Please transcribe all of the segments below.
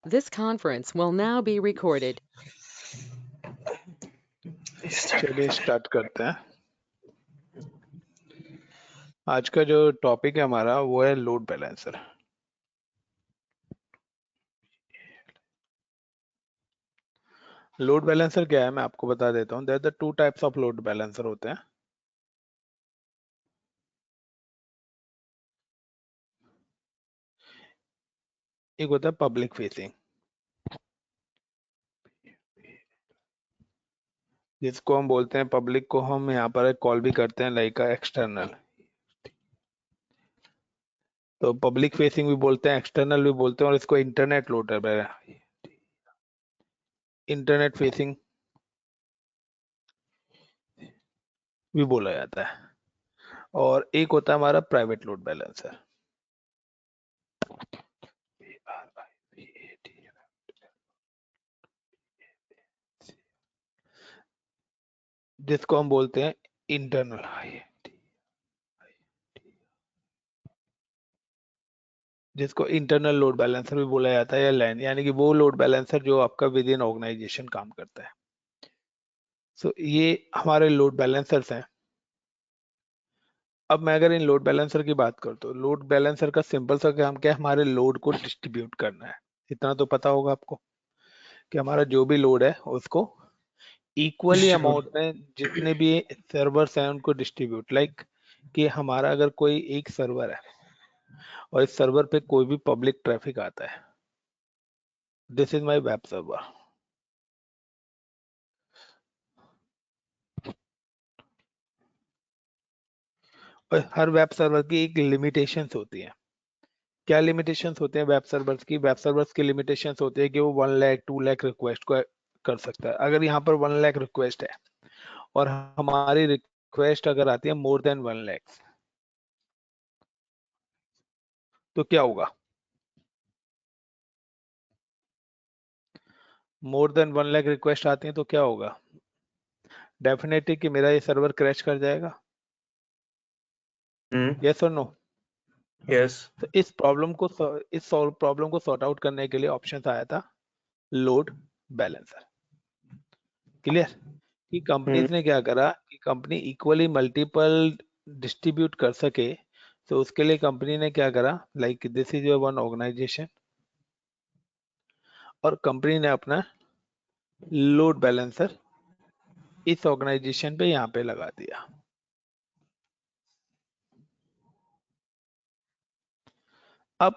This conference will now be recorded. चलिए start करते हैं। आज का जो टॉपिक है हमारा वो है लोड बैलेंसर। लोड बैलेंसर क्या है मैं आपको बता देता हूँ। There the two types of load balancer होते हैं। एक होता है पब्लिक फेसिंग, जिसको हम बोलते हैं, पब्लिक को हम यहाँ पर कॉल भी करते हैं लाइक एक्सटर्नल। तो पब्लिक फेसिंग भी बोलते हैं, एक्सटर्नल भी बोलते हैं, और इसको इंटरनेट लोडर, इंटरनेट फेसिंग भी बोला जाता है। और एक होता है हमारा प्राइवेट लोड बैलेंसर, जिसको हम बोलते हैं इंटरनल। जिसको इंटरनल लोड बैलेंसर भी बोला जाता है, या लैन, यानी कि वो लोड बैलेंसर जो आपका विद इन ऑर्गेनाइजेशन काम करता है। सो ये हमारे लोड बैलेंसर्स हैं। अब मैं अगर इन लोड बैलेंसर की बात करूँ तो लोड बैलेंसर का सिंपल सा काम क्या है, हमारे लोड को डिस्ट्रीब्यूट करना है। इतना तो पता होगा आपको कि हमारा जो भी लोड है उसको इक्वली अमाउंट में जितने भी सर्वर्स हैं उनको डिस्ट्रीब्यूट, लाइक कि हमारा अगर कोई एक सर्वर है और इस सर्वर पे कोई भी पब्लिक ट्रैफिक आता है, this is my web server. और हर वेब सर्वर की एक लिमिटेशंस होती है। क्या लिमिटेशंस होते हैं वेब सर्वर्स की? वेब सर्वर्स की लिमिटेशंस होती है कि वो 1 लाख 2 लाख रिक्वेस्ट को कर सकता है। अगर यहाँ पर 1 लाख रिक्वेस्ट है और हमारी रिक्वेस्ट अगर आती है मोर देन 1 लाख, तो क्या होगा? मोर देन 1 लाख रिक्वेस्ट आती है तो क्या होगा? डेफिनेटली कि मेरा ये सर्वर क्रैश कर जाएगा। यस और नो? यस। तो इस प्रॉब्लम को सॉर्ट आउट करने के लिए ऑप्शन आया था लोड बैलेंसर। क्लियर? कि कंपनीज ने क्या करा कि कंपनी इक्वली मल्टीपल डिस्ट्रीब्यूट कर सके, तो उसके लिए कंपनी ने क्या करा, like this is your one organisation, और कंपनी ने अपना लोड बैलेंसर इस ऑर्गेनाइजेशन पे यहाँ पे लगा दिया। अब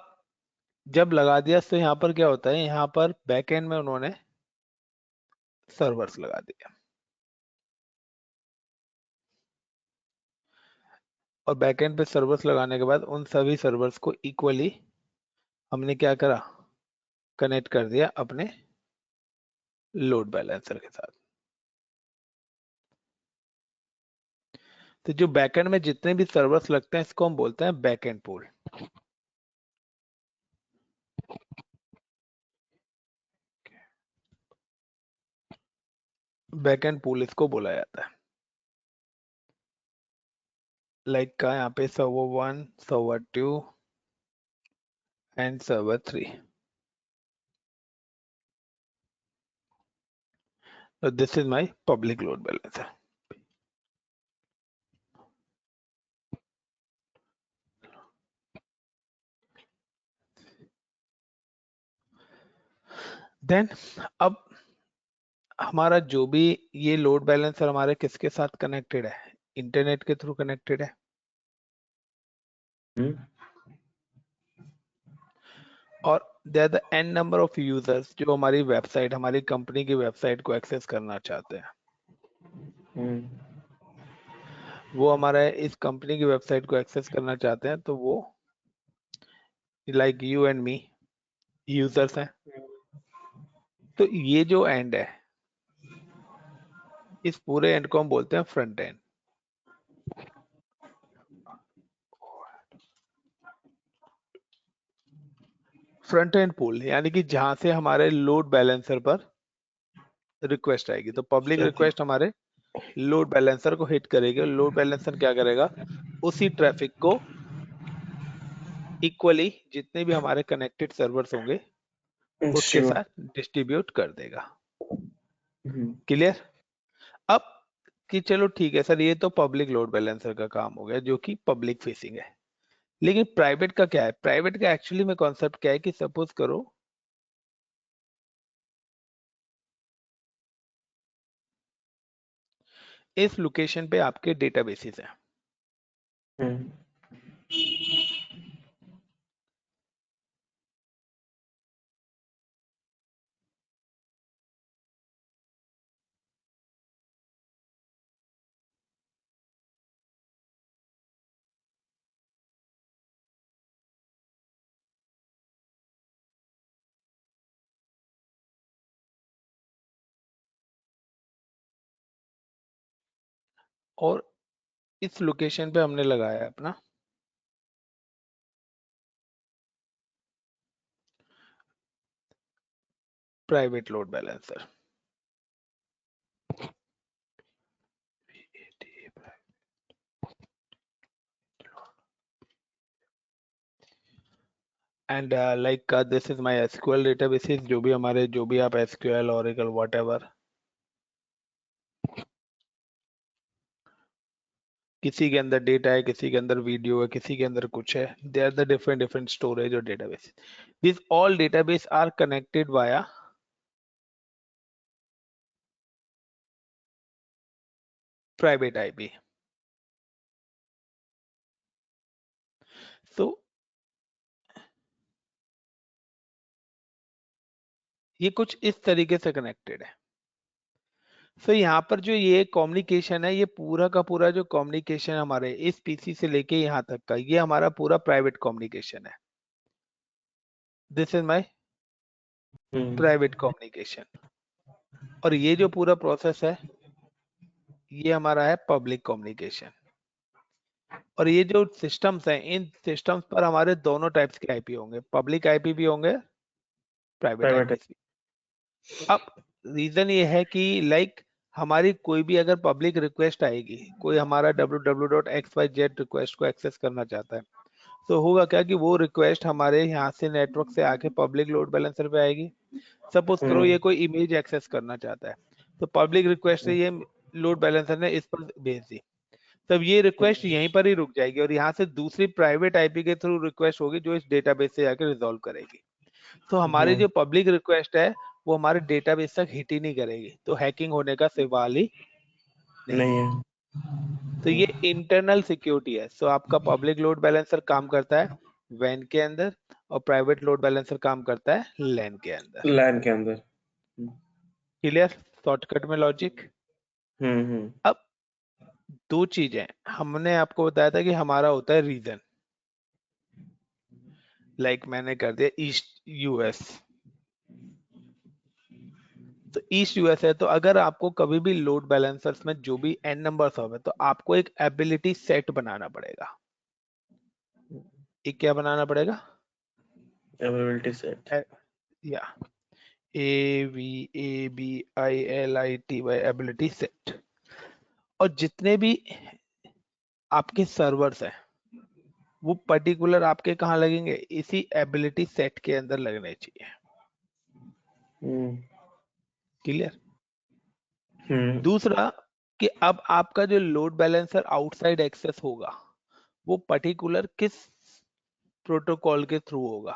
जब लगा दिया तो यहाँ पर क्या होता है, यहाँ पर बैकएंड में उन्होंने सर्वर्स लगा दिया, और बैकएंड पे सर्वर्स लगाने के बाद उन सभी सर्वर्स को इक्वली हमने क्या करा, कनेक्ट कर दिया अपने लोड बैलेंसर के साथ। तो जो बैकएंड में जितने भी सर्वर्स लगते हैं इसको हम बोलते हैं बैकएंड पूल। बैकएंड पूल इसको बोला जाता है। लाइक का यहाँ पे server 1, server 2 and server 3। So this is my public load balancer. Then अब हमारा जो भी ये लोड बैलेंसर हमारे किसके साथ कनेक्टेड है? इंटरनेट के थ्रू कनेक्टेड है। और there the n number of users जो हमारी वेबसाइट, हमारी कंपनी की वेबसाइट को एक्सेस करना चाहते हैं, वो हमारा इस कंपनी की वेबसाइट को एक्सेस करना चाहते हैं, तो वो like you and me users हैं। तो ये जो एंड है, इस पूरे एंड को हम बोलते हैं front end. Front and pool यानी कि जहां से हमारे लोड बैलेंसर पर रिक्वेस्ट आएगी, तो पब्लिक रिक्वेस्ट हमारे लोड बैलेंसर को हिट करेगी। लोड बैलेंसर क्या करेगा, उसी ट्रैफिक को इक्वली जितने भी हमारे कनेक्टेड सर्वर्स होंगे उसके Sure. साथ डिस्ट्रीब्यूट कर देगा। हम्म, क्लियर? अब कि चलो ठीक है सर, ये तो पब्लिक लोड बैलेंसर का काम हो गया जो कि पब्लिक फेसिंग है, लेकिन प्राइवेट का क्या है? प्राइवेट का एक्चुअली में कॉन्सेप्ट क्या है कि सपोज करो इस लोकेशन पे आपके डेटाबेसेस हैं, हम्म, और इस लोकेशन पे हमने लगाया है अपना private load balancer. And like this is my SQL databases, जो भी हमारे, जो भी आप एसक्यूएल, ओरेकल, व्हाटएवर, किसी के अंदर डेटा है, किसी के अंदर वीडियो है, किसी के अंदर कुछ है, they are the different different storage और database. This all database are connected via private IP. तो ये कुछ इस तरीके से कनेक्टेड है। तो यहाँ पर जो ये कम्युनिकेशन है, ये पूरा का पूरा जो कम्युनिकेशन हमारे इस पीसी से लेके यहाँ तक का, ये हमारा पूरा प्राइवेट कम्युनिकेशन है। This is my private communication. और ये जो पूरा प्रोसेस है, ये हमारा है पब्लिक कम्युनिकेशन। और ये जो सिस्टम्स हैं, इन सिस्टम्स पर हमारे दोनों टाइप्स के आईपी होंगे, पब्लिक आईपी भी होंगे, प्राइवेट प्राइवेट आईपी भी। अब रीजन ये है कि लाइक हमारी कोई भी अगर पब्लिक रिक्वेस्ट आएगी, कोई हमारा www.xyz रिक्वेस्ट को एक्सेस करना चाहता है, तो होगा क्या कि वो रिक्वेस्ट हमारे यहाँ से नेटवर्क से आके पब्लिक लोड बैलेंसर पे आएगी। सपोज करो ये कोई इमेज एक्सेस करना चाहता है, तो पब्लिक रिक्वेस्ट से ये लोड बैलेंसर ने इस पर भेज दी, तब ये रिक्वेस्ट यहीं पर ही रुक जाएगी और यहाँ से दूसरी प्राइवेट आईपी के थ्रू रिक्वेस्ट होगी जो इस डेटाबेस से जाकर रिजॉल्व करेगी। तो हमारी जो पब्लिक रिक्वेस्ट है वो हमारे डेटाबेस तक हिट ही नहीं करेगी, तो हैकिंग होने का सवाल ही नहीं नहीं है। है। तो ये इंटरनल सिक्योरिटी है। सो आपका पब्लिक लोड बैलेंसर काम करता है वैन के अंदर और प्राइवेट लोड बैलेंसर काम करता है लैन के अंदर। लैन के अंदर। क्लियर? शॉर्टकट में लॉजिक। हम्म, अब दो चीजें हमने आपको बताया था कि हमारा होता है रीजन, लाइक मैंने कर दिया ईस्ट यूएस। तो ईस्ट यूएस है, तो अगर आपको कभी भी लोड बैलेंसर्स में जो भी एन नंबर्स होंगे, तो आपको एक एबिलिटी सेट बनाना पड़ेगा। एक क्या बनाना पड़ेगा? Availability set. या ABILITY एबिलिटी सेट। और जितने भी आपके सर्वर्स हैं वो पर्टिकुलर आपके कहाँ लगेंगे? इसी एबिलिटी सेट के अंदर लगने चाहिए। क्लियर? दूसरा कि अब आपका जो लोड बैलेंसर आउटसाइड एक्सेस होगा वो पर्टिकुलर किस प्रोटोकॉल के थ्रू होगा?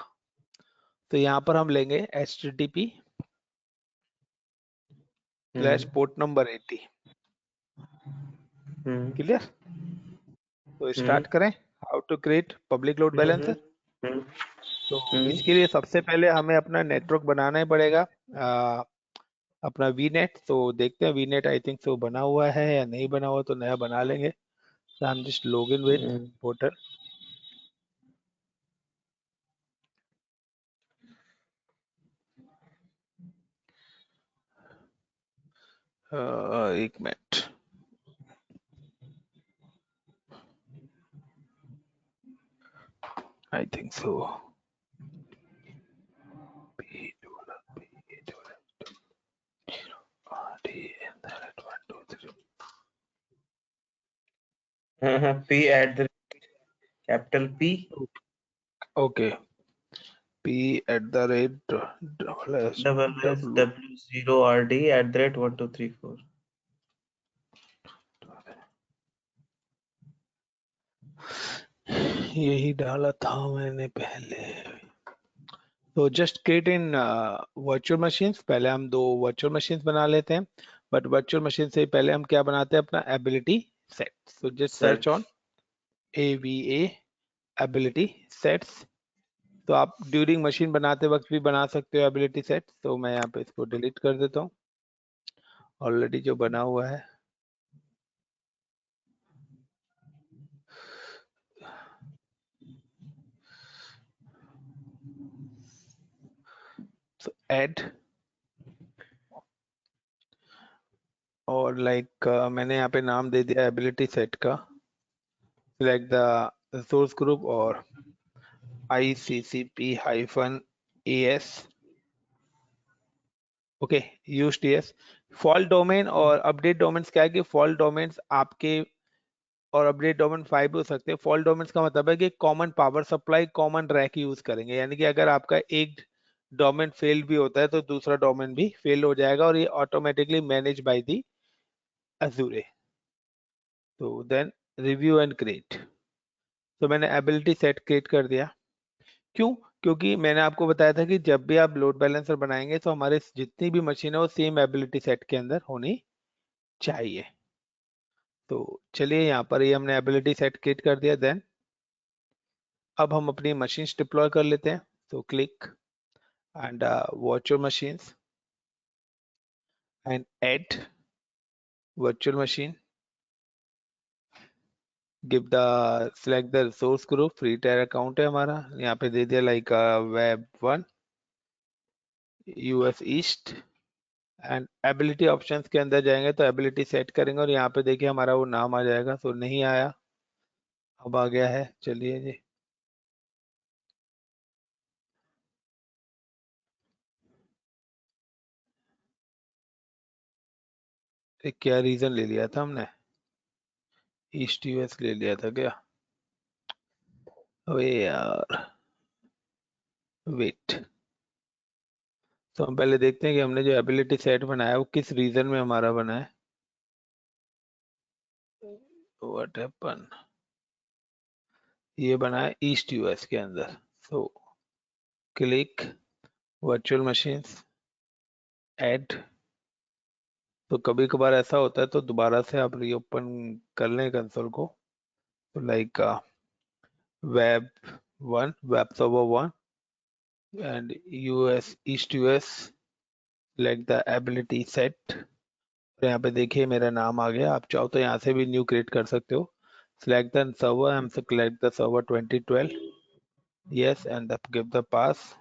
तो यहाँ पर हम लेंगे HTTP/पोर्ट नंबर 80। क्लियर? तो स्टार्ट करें how to create public load balancer. तो इसके लिए सबसे पहले हमें अपना नेटवर्क बनाना ही पड़ेगा, अपना वीनेट। तो देखते हैं वीनेट आई थिंक सो बना हुआ है या नहीं बना हुआ, तो नया बना लेंगे। तो हम just log in with portal. एक मिनट, I think so P at the capital P. Okay. p@s WSW0RD@1234. यही डाला था मैंने पहले। तो just create in virtual machines. पहले हम दो वर्चुअल मशीन्स बना लेते हैं, बट वर्चुअल मशीन से पहले हम क्या बनाते हैं, अपना ability set. So just search on AVA ability sets. तो आप ड्यूरिंग मशीन बनाते वक्त भी बना सकते हो एबिलिटी सेट। तो मैं यहाँ पे इसको डिलीट कर देता हूँ, ऑलरेडी जो बना हुआ है। सो ऐड, और लाइक मैंने यहाँ पे नाम दे दिया एबिलिटी सेट का। सिलेक्ट द सोर्स ग्रुप और ICCP-AS। Okay, use TS। Fault domain और अपडेट डोमेन्स क्या है कि फॉल्ट डोमेन्स आपके और अपडेट डोमेन 5 हो सकते हैं। फॉल्ट डोमेन्स का मतलब है कि common power supply, common rack use करेंगे, यानी कि अगर आपका एक डोमेन फेल भी होता है तो दूसरा डोमेन भी फेल हो जाएगा, और ये automatically manage by the Azure। तो देन रिव्यू एंड क्रिएट। तो मैंने एबिलिटी सेट क्रिएट कर दिया। क्यों? क्योंकि मैंने आपको बताया था कि जब भी आप लोड बैलेंसर बनाएंगे तो हमारे जितनी भी मशीन है वो सेम एबिलिटी सेट के अंदर होनी चाहिए। तो चलिए, यहाँ पर ये हमने एबिलिटी सेट क्रिएट कर दिया। देन अब हम अपनी मशीन्स डिप्लॉय कर लेते हैं। तो click and virtual machines and add virtual machine. Give the select the resource group. Free tyre account है हमारा, यहाँ पे दे दिया like Web1 US east. And ability options के अंदर जाएंगे तो एबिलिटी सेट करेंगे, और यहाँ पे देखिए हमारा वो नाम आ जाएगा। तो नहीं आया, अब आ गया है। चलिए जी, क्या रीजन ले लिया था हमने, ईस्ट US ले लिया था क्या? अबे यार, वेट। तो हम पहले देखते हैं कि हमने जो एबिलिटी सेट बनाया है वो किस रीजन में हमारा बना है। व्हाट हैपन, ये बना है ईस्ट US के अंदर। So click virtual machines, add. तो कभी कभार ऐसा होता है तो दोबारा से आप रीओपन कर लें कंसोल को। तो like Web1 web server 1 and US east US, select the ability set। तो यहाँ पे देखिए मेरा नाम आ गया। आप चाहो तो यहाँ से भी न्यू क्रिएट कर सकते हो। select the server, हम select the server 2012, yes, and give the pass।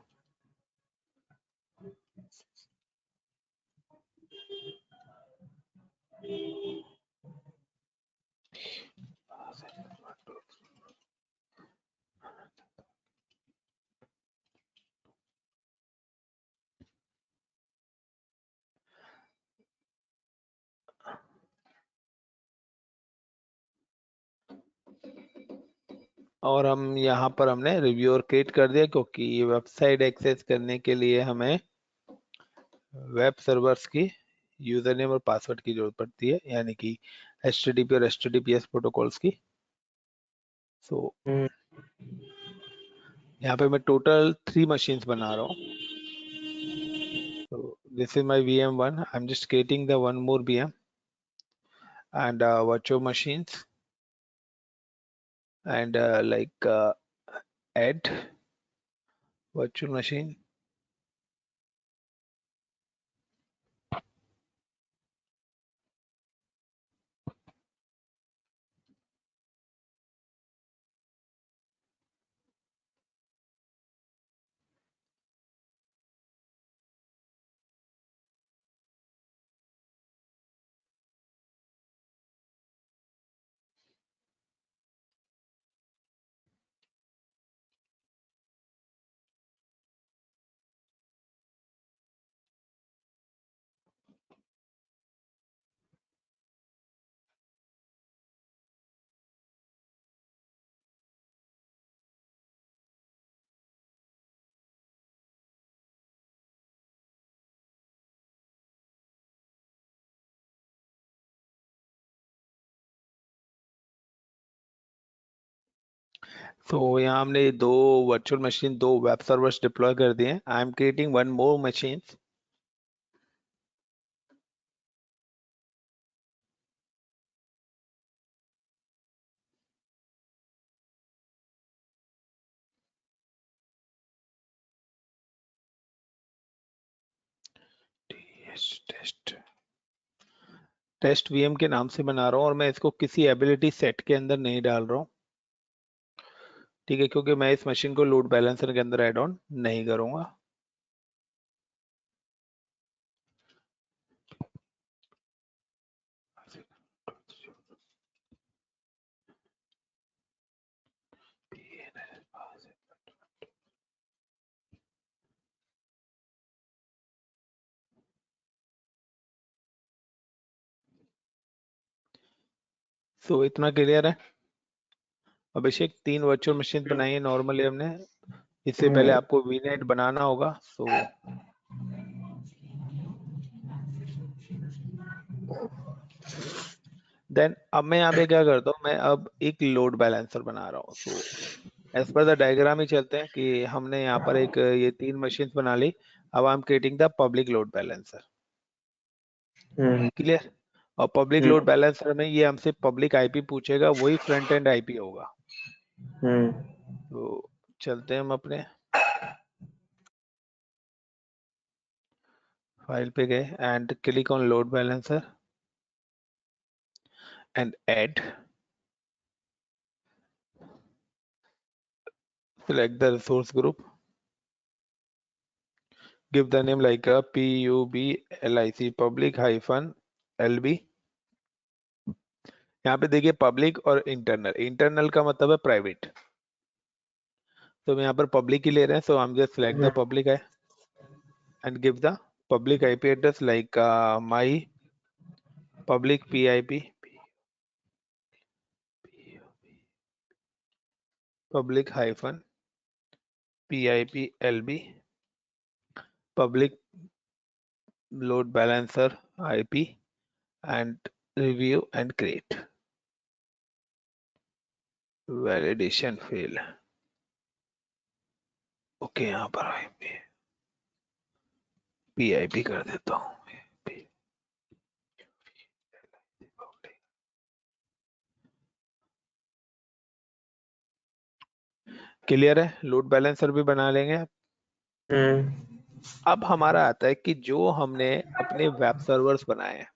और हम यहाँ पर हमने रिव्यूअर क्रिएट कर दिया, क्योंकि ये वेबसाइट एक्सेस करने के लिए हमें वेब सर्वर्स की यूजर नेम और पासवर्ड की जरूरत पड़ती है, यानी कि HTTP और HTTPS प्रोटोकॉल्स की। सो यहाँ पे मैं टोटल 3 मशीन्स बना रहा हूँ। So this is my VM1. I'm just creating the one more VM and virtual machines and add virtual machine. तो यहाँ हमने दो वर्चुअल मशीन, दो वेब सर्वर्स डिप्लॉय कर दिए। I am creating one more machine. Test VM के नाम से बना रहा हूँ और मैं इसको किसी एबिलिटी सेट के अंदर नहीं डाल रहा हूँ, ठीक है, क्योंकि मैं इस मशीन को लोड बैलेंसर के अंदर ऐड ऑन नहीं करूंगा। सो इतना क्लियर है। अभिषेक, 3 वर्चुअल मशीन बनाई है नॉर्मली हमने। इससे पहले आपको वीनेट बनाना होगा। सो देन अब मैं यहाँ पे क्या करता हूँ, मैं अब एक लोड बैलेंसर बना रहा हूँ। So as per the diagram ही चलते हैं कि हमने यहाँ पर एक ये 3 मशीन बना ली। अब आई am creating the public load balancer. Clear? और पब्लिक लोड बैलेंसर में ये हमसे पब्लिक आईपी पूछेगा, वही फ्रंट एंड आईपी होगा। तो चलते हैं हम अपने फाइल पे गए and click on load balancer and add, select the resource group, give the name like a PUBLIC public hyphen LB। यहाँ पे देखिए पब्लिक और इंटरनल, इंटरनल का मतलब है प्राइवेट, तो हम यहाँ पर पब्लिक ही ले रहे हैं। सो हम जस्ट select the public है and give the public IP address like my public PIP public hyphen PIP LB public load balancer IP and review and create। Validation fail. Okay, यहाँ पर आईपी पीआईपी कर देता हूँ। Clear है? Load balancer भी बना लेंगे। अब हमारा आता है कि जो हमने अपने वेब सर्वर्स बनाए हैं,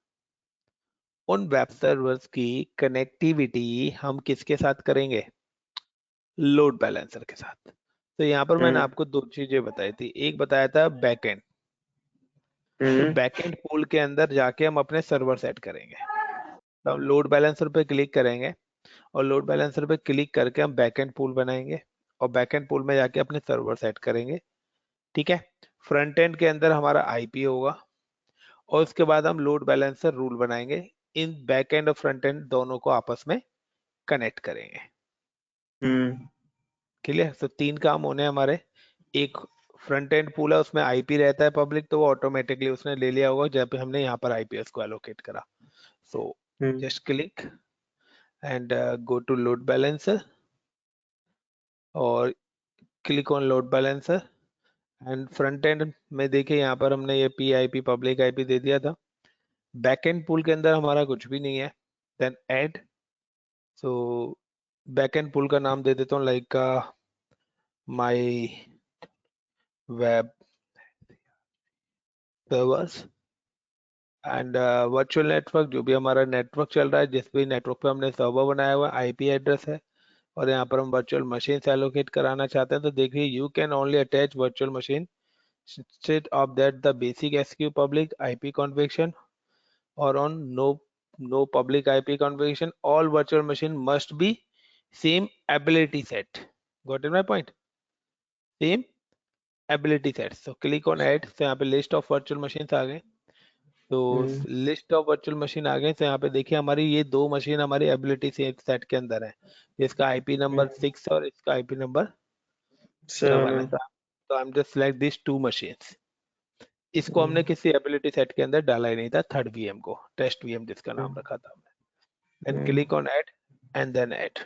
उन वेब सर्वर्स की कनेक्टिविटी हम किसके साथ करेंगे? लोड बैलेंसर के साथ। तो यहाँ पर मैंने आपको 2 चीजें बताई थी। एक बताया था बैकएंड, तो बैकएंड पूल के अंदर जाके हम अपने सर्वर सेट करेंगे। तो हम लोड बैलेंसर पे क्लिक करेंगे और लोड बैलेंसर पे क्लिक करके हम बैकएंड पूल बनाएंगे और बैकएंड पूल में जाके अपने सर्वर सेट करेंगे, ठीक है। फ्रंट एंड के अंदर हमारा आईपी होगा और उसके बाद हम लोड बैलेंसर रूल बनाएंगे, इन बैक एंड और फ्रंट एंड दोनों को आपस में कनेक्ट करेंगे। क्लियर? तो 3 काम होने हमारे। एक फ्रंट एंड पूल है, उसमें आईपी रहता है पब्लिक, तो वो ऑटोमेटिकली उसने ले लिया होगा जब हमने यहाँ पर आईपीएस को एलोकेट करा। So just click and go to load balancer और click on load balancer and front end में देखिए यहाँ पर हमने ये पीआईपी पब्लिक आईपी दे दिया था। बैकएंड पूल के अंदर हमारा कुछ भी नहीं है। देन ऐड, सो बैकएंड पूल का नाम दे देता हूँ like my web servers and virtual network, जो भी हमारा नेटवर्क चल रहा है, जिस भी नेटवर्क पे हमने सर्वर बनाया हुआ है, आईपी एड्रेस है। और यहाँ पर हम वर्चुअल मशीन से एलोकेट कराना चाहते हैं, तो देखिए you can only attach virtual machine instead of that the basic SQ public IP configuration or on no public IP configuration, all virtual machine must be same ability set। Got it my point? Same ability set। So click on add, so यहाँ पे list of virtual machines आ गए। तो list of virtual machine आ गए। तो यहाँ पे देखिए हमारी ये 2 मशीन हमारी एबिलिटी सेट के अंदर है, इसका आईपी नंबर 6 और इसका आईपी नंबर 7 है। तो I am just select this 2 machines. इसको हमने किसी एबिलिटी सेट के अंदर डाला ही नहीं था, थर्ड वीएम को, टेस्ट वीएम जिसका नाम रखा था हमने। Then click on add and then add.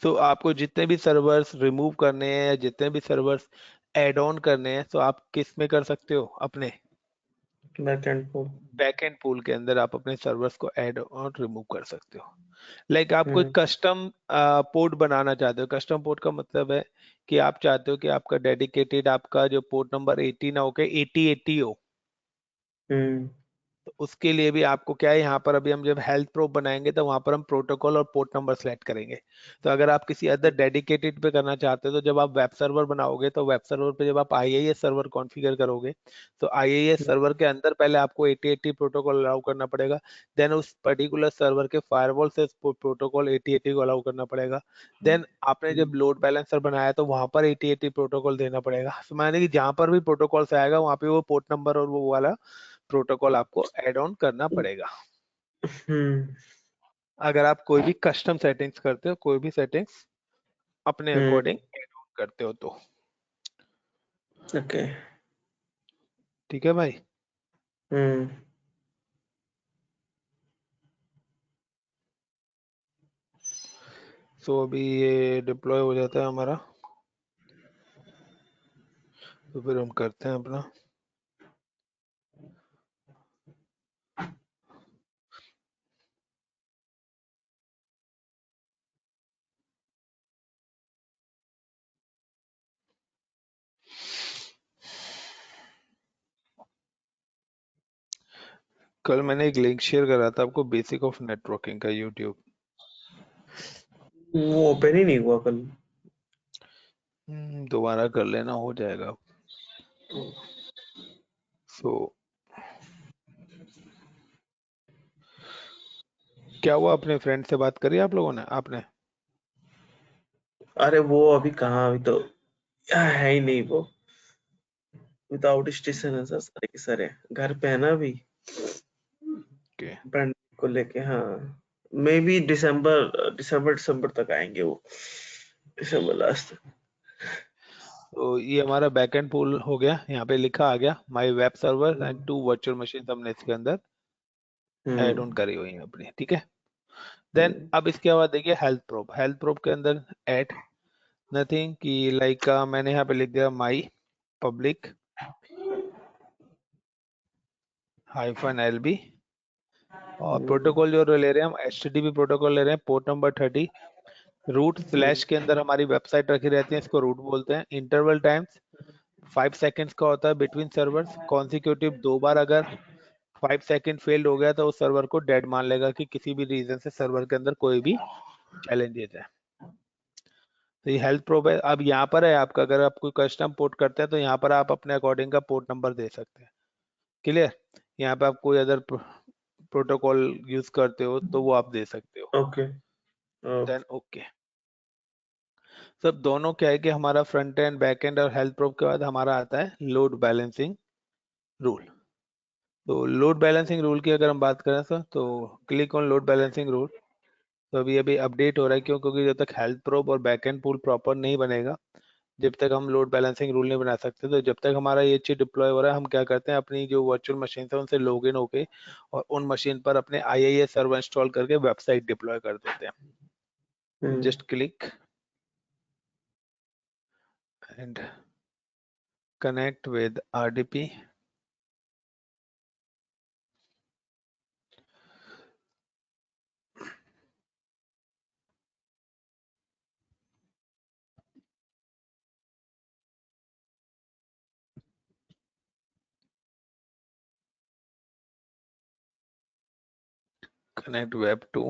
तो आपको जितने भी सर्वर्स रिमूव करने हैं या जितने भी सर्वर्स ऐड ऑन करने हैं, तो आप किस में कर सकते हो? अपने बैकएंड को। बैकएंड पूल के अंदर आप अपने सर्वर्स को ऐड और रिमूव कर सकते हो। लाइक आप कोई हम्म कस्टम पोर्ट बनाना चाहते हो। कस्टम पोर्ट का मतलब है कि आप चाहते हो कि आपका डेडिकेटेड आपका जो पोर्ट नंबर 80 ना होके 8080 हो। हम्म तो उसके लिए भी आपको क्या है, यहाँ पर अभी हम जब हेल्थ प्रोब बनाएंगे तो वहां पर हम प्रोटोकॉल और पोर्ट नंबर सेलेक्ट करेंगे। तो अगर आप किसी अदर डेडिकेटेड पे करना चाहते हो, तो जब आप वेब सर्वर बनाओगे तो वेब सर्वर पे जब आप आईआईएस सर्वर कॉन्फ़िगर करोगे, तो आईआईएस सर्वर के अंदर पहले आपको 8080 प्रोटोकॉल अलाउ करना पड़ेगा। देन उस पर्टिकुलर सर्वर के फायरवॉल से प्रोटोकॉल 8080 को अलाउ करना पड़ेगा। देन आपने जब लोड बैलेंसर बनाया तो वहां पर 8080 प्रोटोकॉल देना पड़ेगा। तो माने कि जहां पर भी प्रोटोकॉल से आएगा वहां पे वो पोर्ट नंबर और वो वाला प्रोटोकॉल आपको ऐड ऑन करना पड़ेगा। हम्म अगर आप कोई भी कस्टम सेटिंग्स करते हो, कोई भी सेटिंग्स अपने हम्म अकॉर्डिंग ऐड ऑन करते हो तो। ओके। ठीक है भाई। हम्म सो अभी ये डिप्लॉय हो जाता है हमारा, तो फिर हम करते हैं अपना। कल मैंने एक लिंक शेयर करा था आपको, बेसिक ऑफ नेटवर्किंग का, यूट्यूब। वो ओपन ही नहीं हुआ कल। दोबारा कर लेना, हो जाएगा। सो क्या हुआ, अपने फ्रेंड से बात करी आप लोगों ने? आपने? अरे वो अभी कहाँ, अभी तो है ही नहीं वो। विदाउट स्टेशन है सर, सारे के सारे घर पे है ना अभी, ओके। ब्रांड को लेके। हाँ, मे बी दिसंबर दिसंबर दिसंबर तक आएंगे वो, दिसंबर लास्ट तक। तो ये हमारा बैकएंड पूल हो गया, यहाँ पे लिखा आ गया my web server and 2 virtual machine हमने इसके अंदर ऐड ऑन हम्म करी हुई है अपनी। ठीक है। देन हम्म अब इसके बाद देखिए हेल्थ प्रोब। हेल्थ प्रोब के अंदर ऐड नथिंग कि लाइक मैंने यहाँ पे लिख दिया माई पब्लिक -lb, और प्रोटोकॉल जो ले रहे हैं हम HTTP प्रोटोकॉल ले रहे हैं, पोर्ट नंबर 30। रूट स्लैश के अंदर हमारी वेबसाइट रखी रहती है, इसको रूट बोलते हैं। इंटरवल टाइम्स 5 सेकेंड्स का होता है बिटवीन सर्वर्स। कॉन्सिक्यूटिव 2 बार अगर 5 सेकेंड फेल्ड हो गया तो उस सर्वर को डेड मान लेगा कि किसी भी रीजन से सर्वर के अंदर कोई भी चैलेंजेस है। तो ये हेल्थ प्रोब है। अब यहाँ पर है आपका, अगर आप कोई कस्टम पोर्ट करते हैं तो यहाँ पर आप अपने अकॉर्डिंग का पोर्ट नंबर दे सकते हैं। क्लियर? यहाँ पे आप कोई अदर प्रोटोकॉल यूज करते हो तो वो आप दे सकते हो। Okay then okay. सब दोनों क्या है कि हमारा फ्रंट एंड बैक एंड और हेल्थ प्रोब के बाद हमारा आता है लोड बैलेंसिंग रूल। तो लोड बैलेंसिंग रूल की अगर हम बात करें सर, तो click on load balancing rule. तो अभी अभी अपडेट हो रहा है, क्यों? क्योंकि जब तक हेल्थ प्रोब और बैक एंड पूल प्रॉपर नहीं बनेगा, जब तक हम लोड बैलेंसिंग रूल नहीं बना सकते। तो जब तक हमारा ये चीज डिप्लॉय हो रहा है, हम क्या करते हैं, अपनी जो वर्चुअल मशीन है उनसे लॉग इन होके और उन मशीन पर अपने आईआईएस सर्वर इंस्टॉल करके वेबसाइट डिप्लॉय कर देते हैं। Hmm just click and connect with RDP। connect web to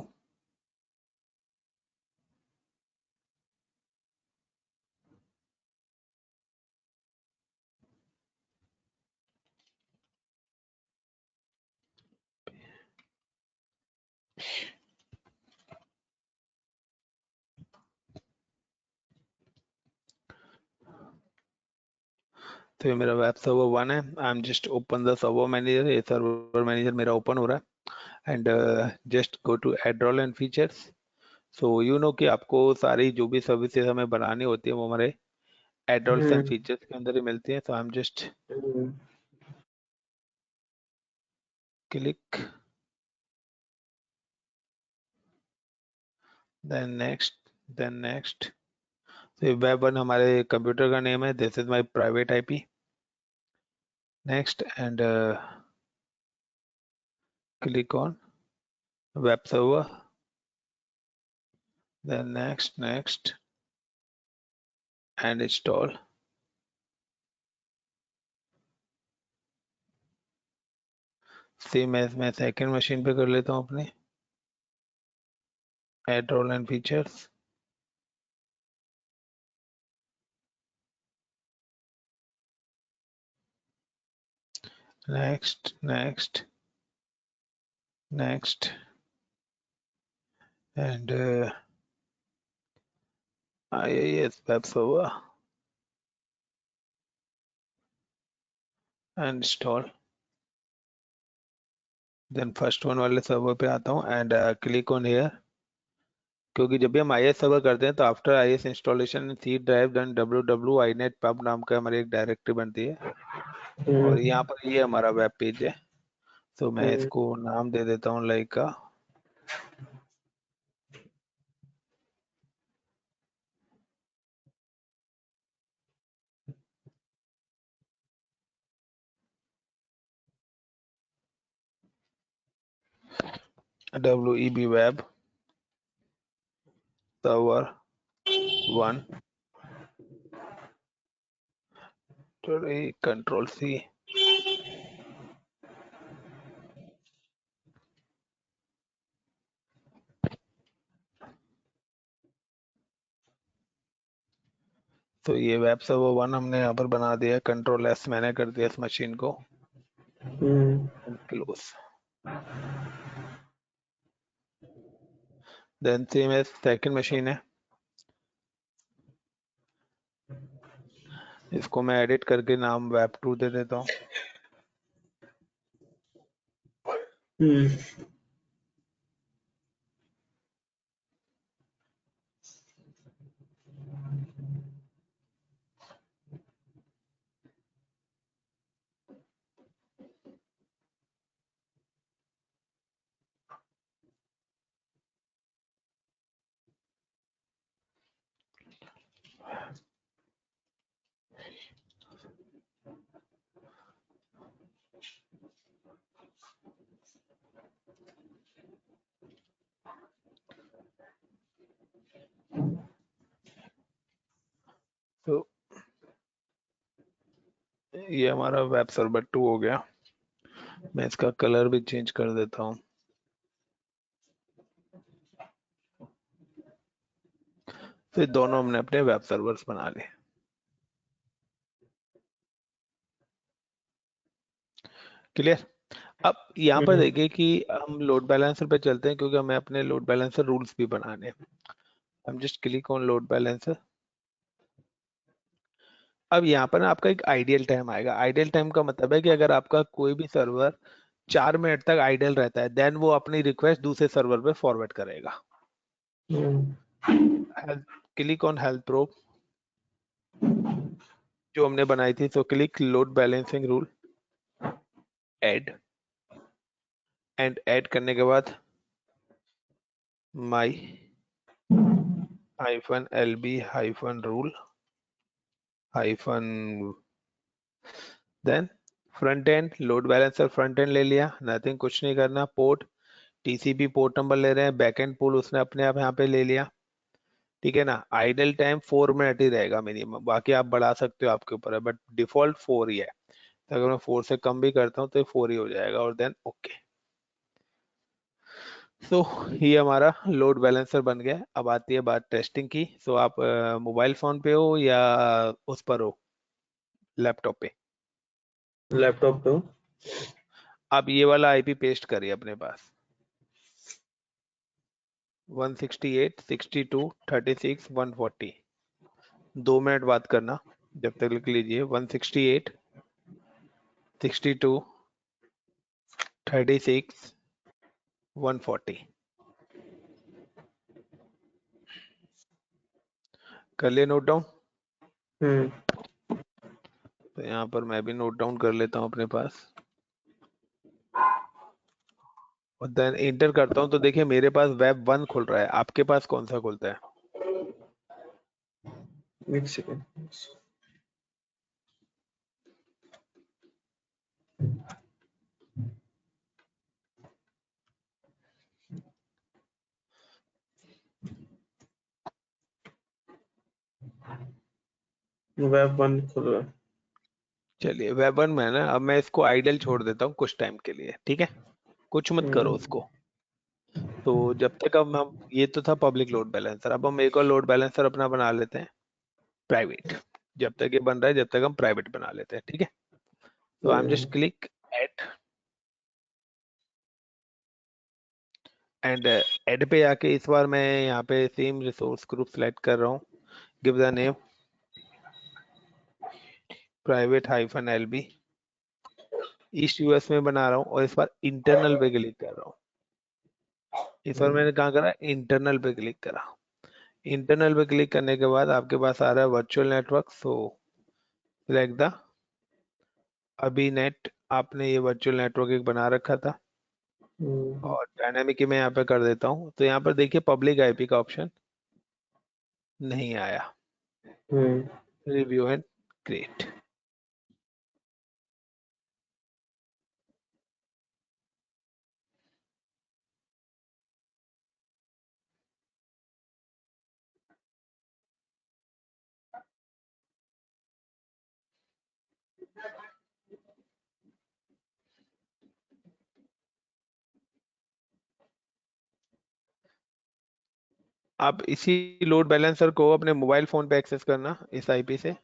तो ये मेरा वेब सर्वर 1 है। I am just open the server manager. ये सर्वर मैनेजर मेरा ओपन हो रहा है and just go to add role and features. So you know कि आपको सारी जो भी सर्विसेज हमें बनानी होती है वो हमारे add roles and hmm features के अंदर ही मिलती है। तो I am just hmm click then next. Then next, web one हमारे कंप्यूटर का नेम है, this is my private IP. Next and click on web server, then next and install. Same as मैं सेकेंड मशीन पे कर लेता हूँ अपने, add role and features, next and IIS web server and install. Then first one वाले server पे आता हूँ एंड क्लिक ऑन हेयर, क्योंकि जब भी हम IIS सर्वर करते हैं तो after IIS installation C drive then www inet pub नाम का हमारी एक डायरेक्टरी बनती है, और यहाँ पर ये हमारा वेब पेज है। तो मैं इसको नाम दे देता हूँ लाइक का WEB web server 1, control C, तो ये वेब सर्वर 1 हमने यहाँ पर बना दिया, कंट्रोल S मैंने कर दिया इस मशीन को, close. Then same as second machine है, इसको मैं एडिट करके नाम web 2 दे देता हूँ। तो ये हमारा वेब सर्वर 2 हो गया। मैं इसका कलर भी चेंज कर देता हूँ। तो ये दोनों हमने अपने वेब सर्वर्स बना लिए। क्लियर? अब यहाँ पर देखिए कि हम लोड बैलेंसर पे चलते हैं, क्योंकि हमें अपने लोड बैलेंसर रूल्स भी बनाने हैं। हम just click on load balancer. अब यहाँ पर ना आपका एक आइडियल टाइम आएगा। आइडियल टाइम का मतलब है कि अगर आपका कोई भी सर्वर 4 मिनट तक आइडियल रहता है, देन वो अपनी रिक्वेस्ट दूसरे सर्वर पे फॉरवर्ड करेगा। क्लिक ऑन हेल्थ प्रोब जो हमने बनाई थी, तो click load balancing rule, add, and add करने के बाद my -lb -rule then front end load balancer front end ले लिया, नथिंग, कुछ नहीं करना। पोर्ट TCP पोर्ट नंबर ले रहे हैं, बैक एंड पूल उसने अपने आप यहाँ पे ले लिया, ठीक है ना। आइडल टाइम 4 मिनट ही रहेगा मिनिमम, बाकी आप बढ़ा सकते हो, आपके ऊपर है, बट डिफॉल्ट 4 ही है। तो अगर मैं 4 से कम भी करता हूँ तो 4 ही हो जाएगा, और देन ओके। सो ये हमारा लोड बैलेंसर बन गया। अब आती है बात टेस्टिंग की। सो आप मोबाइल फोन पे हो या उस पर हो, लैपटॉप पे? लैपटॉप पे हो। आप ये वाला IP पेस्ट करिए अपने पास, 168.62.36.140। 2 मिनट बात करना, जब तक लिख लीजिए 168.62.36.140। कर लिए नोट डाउन? तो यहाँ पर मैं भी नोट डाउन कर लेता हूँ अपने पास, और देन इंटर करता हूँ। तो देखिए मेरे पास वेब 1 खुल रहा है, आपके पास कौन सा खुलता है? एक सेकेंड। वेब 1 खुल रहा है। चलिए वेब 1 में ना, अब मैं इसको आइडल छोड़ देता हूँ कुछ टाइम के लिए, ठीक है, कुछ मत करो उसको। तो जब तक अब हम, ये तो था पब्लिक लोड बैलेंसर, अब हम एक और लोड बैलेंसर अपना बना लेते हैं प्राइवेट। जब तक ये बन रहा है, जब तक हम प्राइवेट बना लेते हैं, ठीक है। तो I am just click add, and add पे आके इस बार मैं यहाँ पे सेम रिसोर्स ग्रुप सेलेक्ट कर रहा हूँ, give the name private hyphen LB, east US में बना रहा हूँ, और इस बार इंटरनल पे क्लिक कर रहा हूँ। इस बार मैंने कहाँ करा, इंटरनल पे क्लिक करा। इंटरनल पे क्लिक करने के बाद आपके पास आ रहा है virtual network, so select the अभी नेट। आपने ये वर्चुअल नेटवर्क एक बना रखा था, और डायनामिक में यहाँ पे कर देता हूँ। तो यहाँ पर देखिए पब्लिक आईपी का ऑप्शन नहीं आया, रिव्यू एंड क्रिएट। आप इसी लोड बैलेंसर को अपने मोबाइल फोन पे एक्सेस करना इस आईपी से।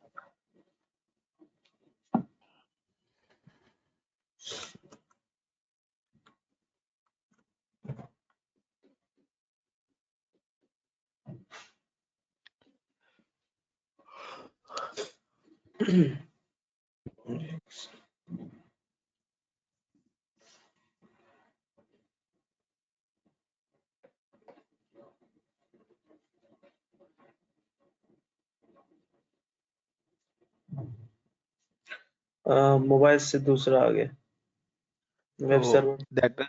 मोबाइल से दूसरा आ गया, web server. That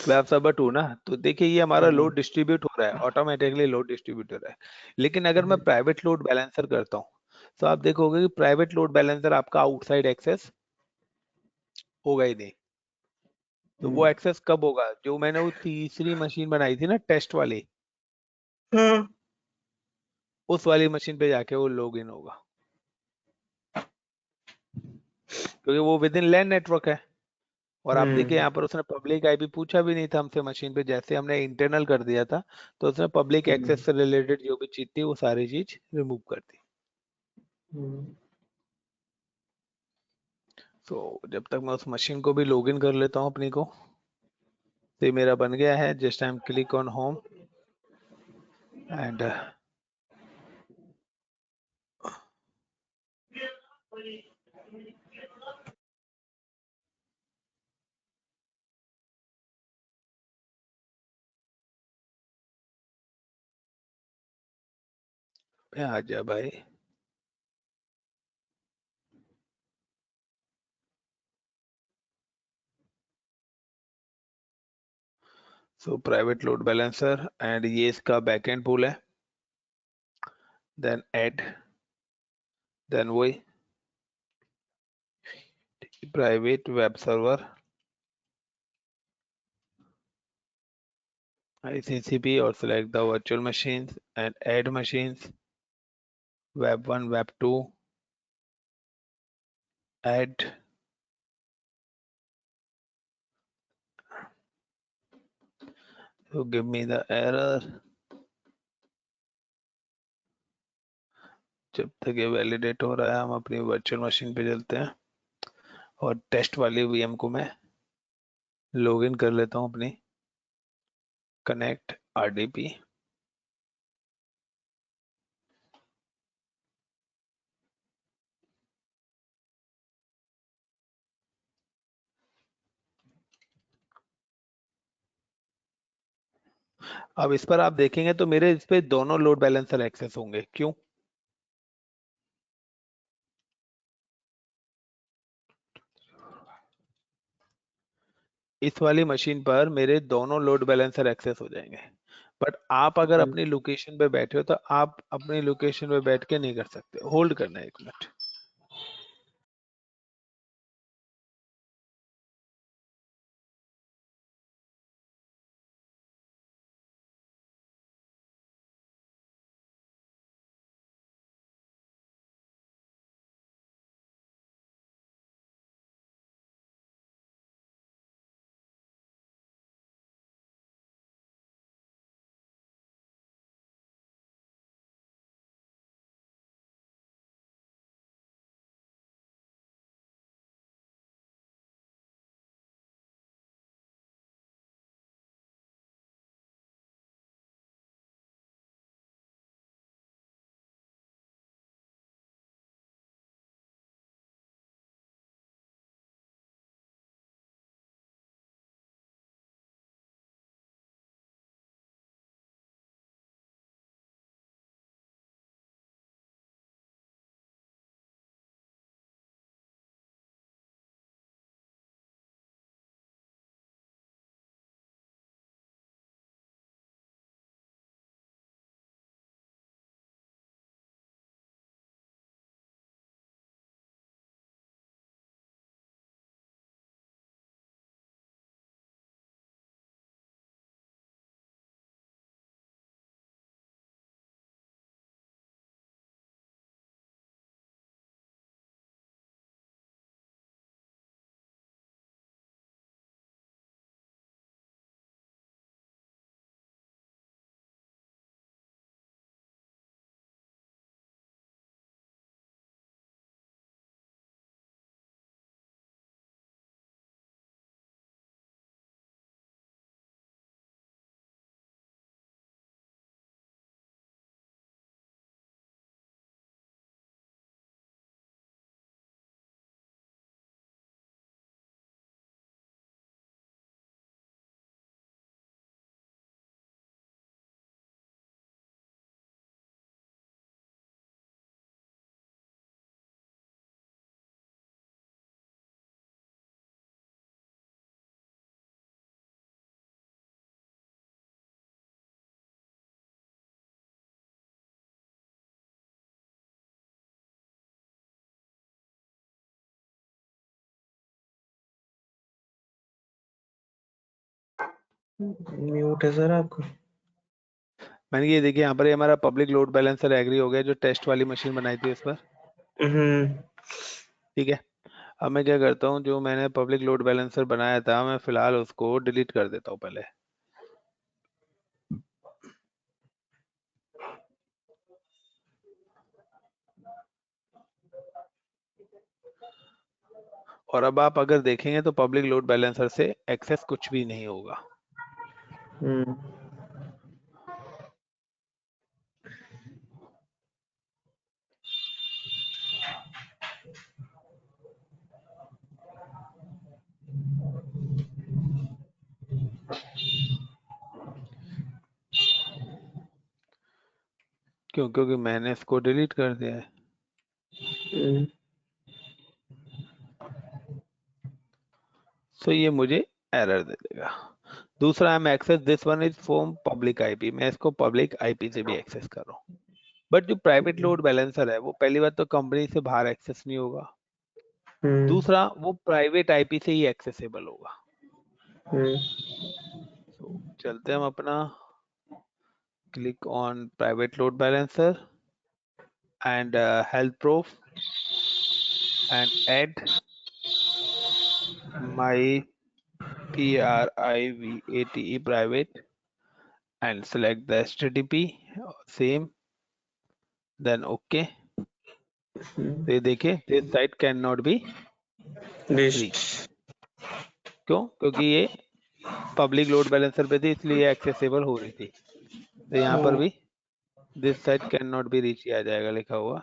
web server 2 ना, तो देखिए ये हमारा लोड डिस्ट्रीब्यूट हो रहा है, ऑटोमेटिकली लोड डिस्ट्रीब्यूट हो रहा है। लेकिन अगर मैं प्राइवेट लोड बैलेंसर करता हूँ, तो आप देखोगे कि प्राइवेट लोड बैलेंसर आपका आउटसाइड एक्सेस होगा ही नहीं। तो वो एक्सेस कब होगा, जो मैंने वो तीसरी मशीन बनाई थी ना टेस्ट वाली, उस वाली मशीन पे जाके वो लॉग इन होगा, क्योंकि वो विद इन लैन नेटवर्क है। और आप देखिए यहाँ पर उसने पब्लिक आईपी पूछा भी नहीं था हमसे मशीन पे, जैसे हमने इंटरनल कर दिया था, तो उसने पब्लिक एक्सेस से रिलेटेड जो भी चीज थी वो सारी चीज रिमूव कर दी। तो जब तक मैं उस मशीन को भी लॉगिन कर लेता हूँ अपनी को, तो ये मेरा बन गया है। Just time click on home and आ जा भाई। So private load balancer, and ये इसका बैकएंड पूल है, देन ऐड, देन वही प्राइवेट वेब सर्वर ICCP, और select the virtual machines and add machines, web 1 web 2 add, so give me the error। जब तक ये वैलिडेट हो रहा है, हम अपनी वर्चुअल मशीन पे चलते हैं, और टेस्ट वाली VM को मैं लॉगिन कर लेता हूँ अपनी, कनेक्ट RDP। अब इस पर आप देखेंगे तो मेरे इस पे दोनों लोड बैलेंसर एक्सेस होंगे, क्यों? इस वाली मशीन पर मेरे दोनों लोड बैलेंसर एक्सेस हो जाएंगे, बट आप अगर अपनी लोकेशन पे बैठे हो तो आप अपनी लोकेशन पे बैठ के नहीं कर सकते। होल्ड करना है 1 मिनट। म्यूट है सर आपका। मैंने ये देखिए यहाँ पर ये हमारा पब्लिक लोड बैलेंसर एग्री हो गया जो टेस्ट वाली मशीन बनाई थी उस पर। ठीक है, अब मैं क्या करता हूँ, जो मैंने पब्लिक लोड बैलेंसर बनाया था मैं फिलहाल उसको डिलीट कर देता हूँ पहले। और अब आप अगर देखेंगे तो पब्लिक लोड बैलेंसर से एक्सेस कुछ भी नहीं होगा। क्यों? क्योंकि मैंने इसको डिलीट कर दिया है। तो ये मुझे एरर दे देगा। दूसरा, I'm access this one is from public IP, मैं इसको पब्लिक आईपी से भी एक्सेस कर रहा हूँ। बट जो प्राइवेट लोड बैलेंसर है वो पहली बात तो कंपनी से बाहर एक्सेस नहीं होगा, दूसरा वो प्राइवेट आईपी से ही एक्सेसिबल होगा। तो चलते हम अपना click on private load balancer and health proof and add my private private and select the HTTP same, then OK। तो ये देखिए this site cannot be reached। क्यों? क्योंकि ये पब्लिक लोड बैलेंसर पे थी इसलिए एक्सेसिबल हो रही थी। तो यहाँ पर भी this site cannot be reach आ जाएगा लिखा हुआ।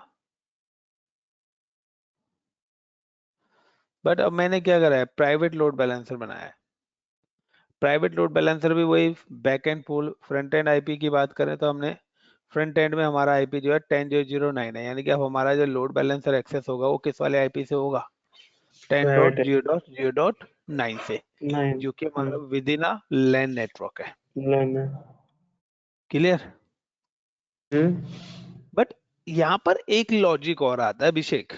बट अब मैंने क्या करा है, प्राइवेट लोड बैलेंसर बनाया है। प्राइवेट लोड बैलेंसर भी वही back and full front end IP की बात करें तो हमने फ्रंट एंड में हमारा आईपी जो है 10.0.0.9 है, यानी कि अब हमारा जो लोड बैलेंसर एक्सेस होगा वो किस वाले आईपी से होगा, 10.0.0.9 से, जो कि हमारा within a LAN network है। क्लियर? हम्म बट यहाँ पर एक लॉजिक और आता है अभिषेक,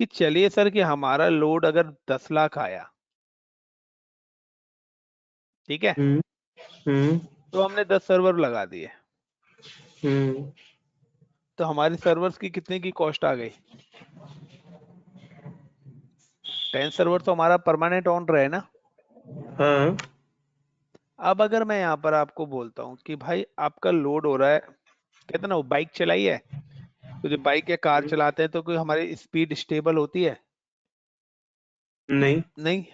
कि चलिए सर कि हमारा लोड अगर 10 लाख आया, ठीक है, हम्म हम्म तो हमने 10 सर्वर लगा दिए, हम्म तो हमारी सर्वर्स की कितने की कॉस्ट आ गई? 10 सर्वर तो हमारा परमानेंट ऑन रहे ना। हाँ अब अगर मैं यहाँ पर आपको बोलता हूँ कि भाई आपका लोड हो रहा है, कहते ना वो बाइक चलाई है, तो जब बाइक या कार चलाते हैं तो कोई हमारी स्पीड स्टेबल होती है? नहीं, नहीं।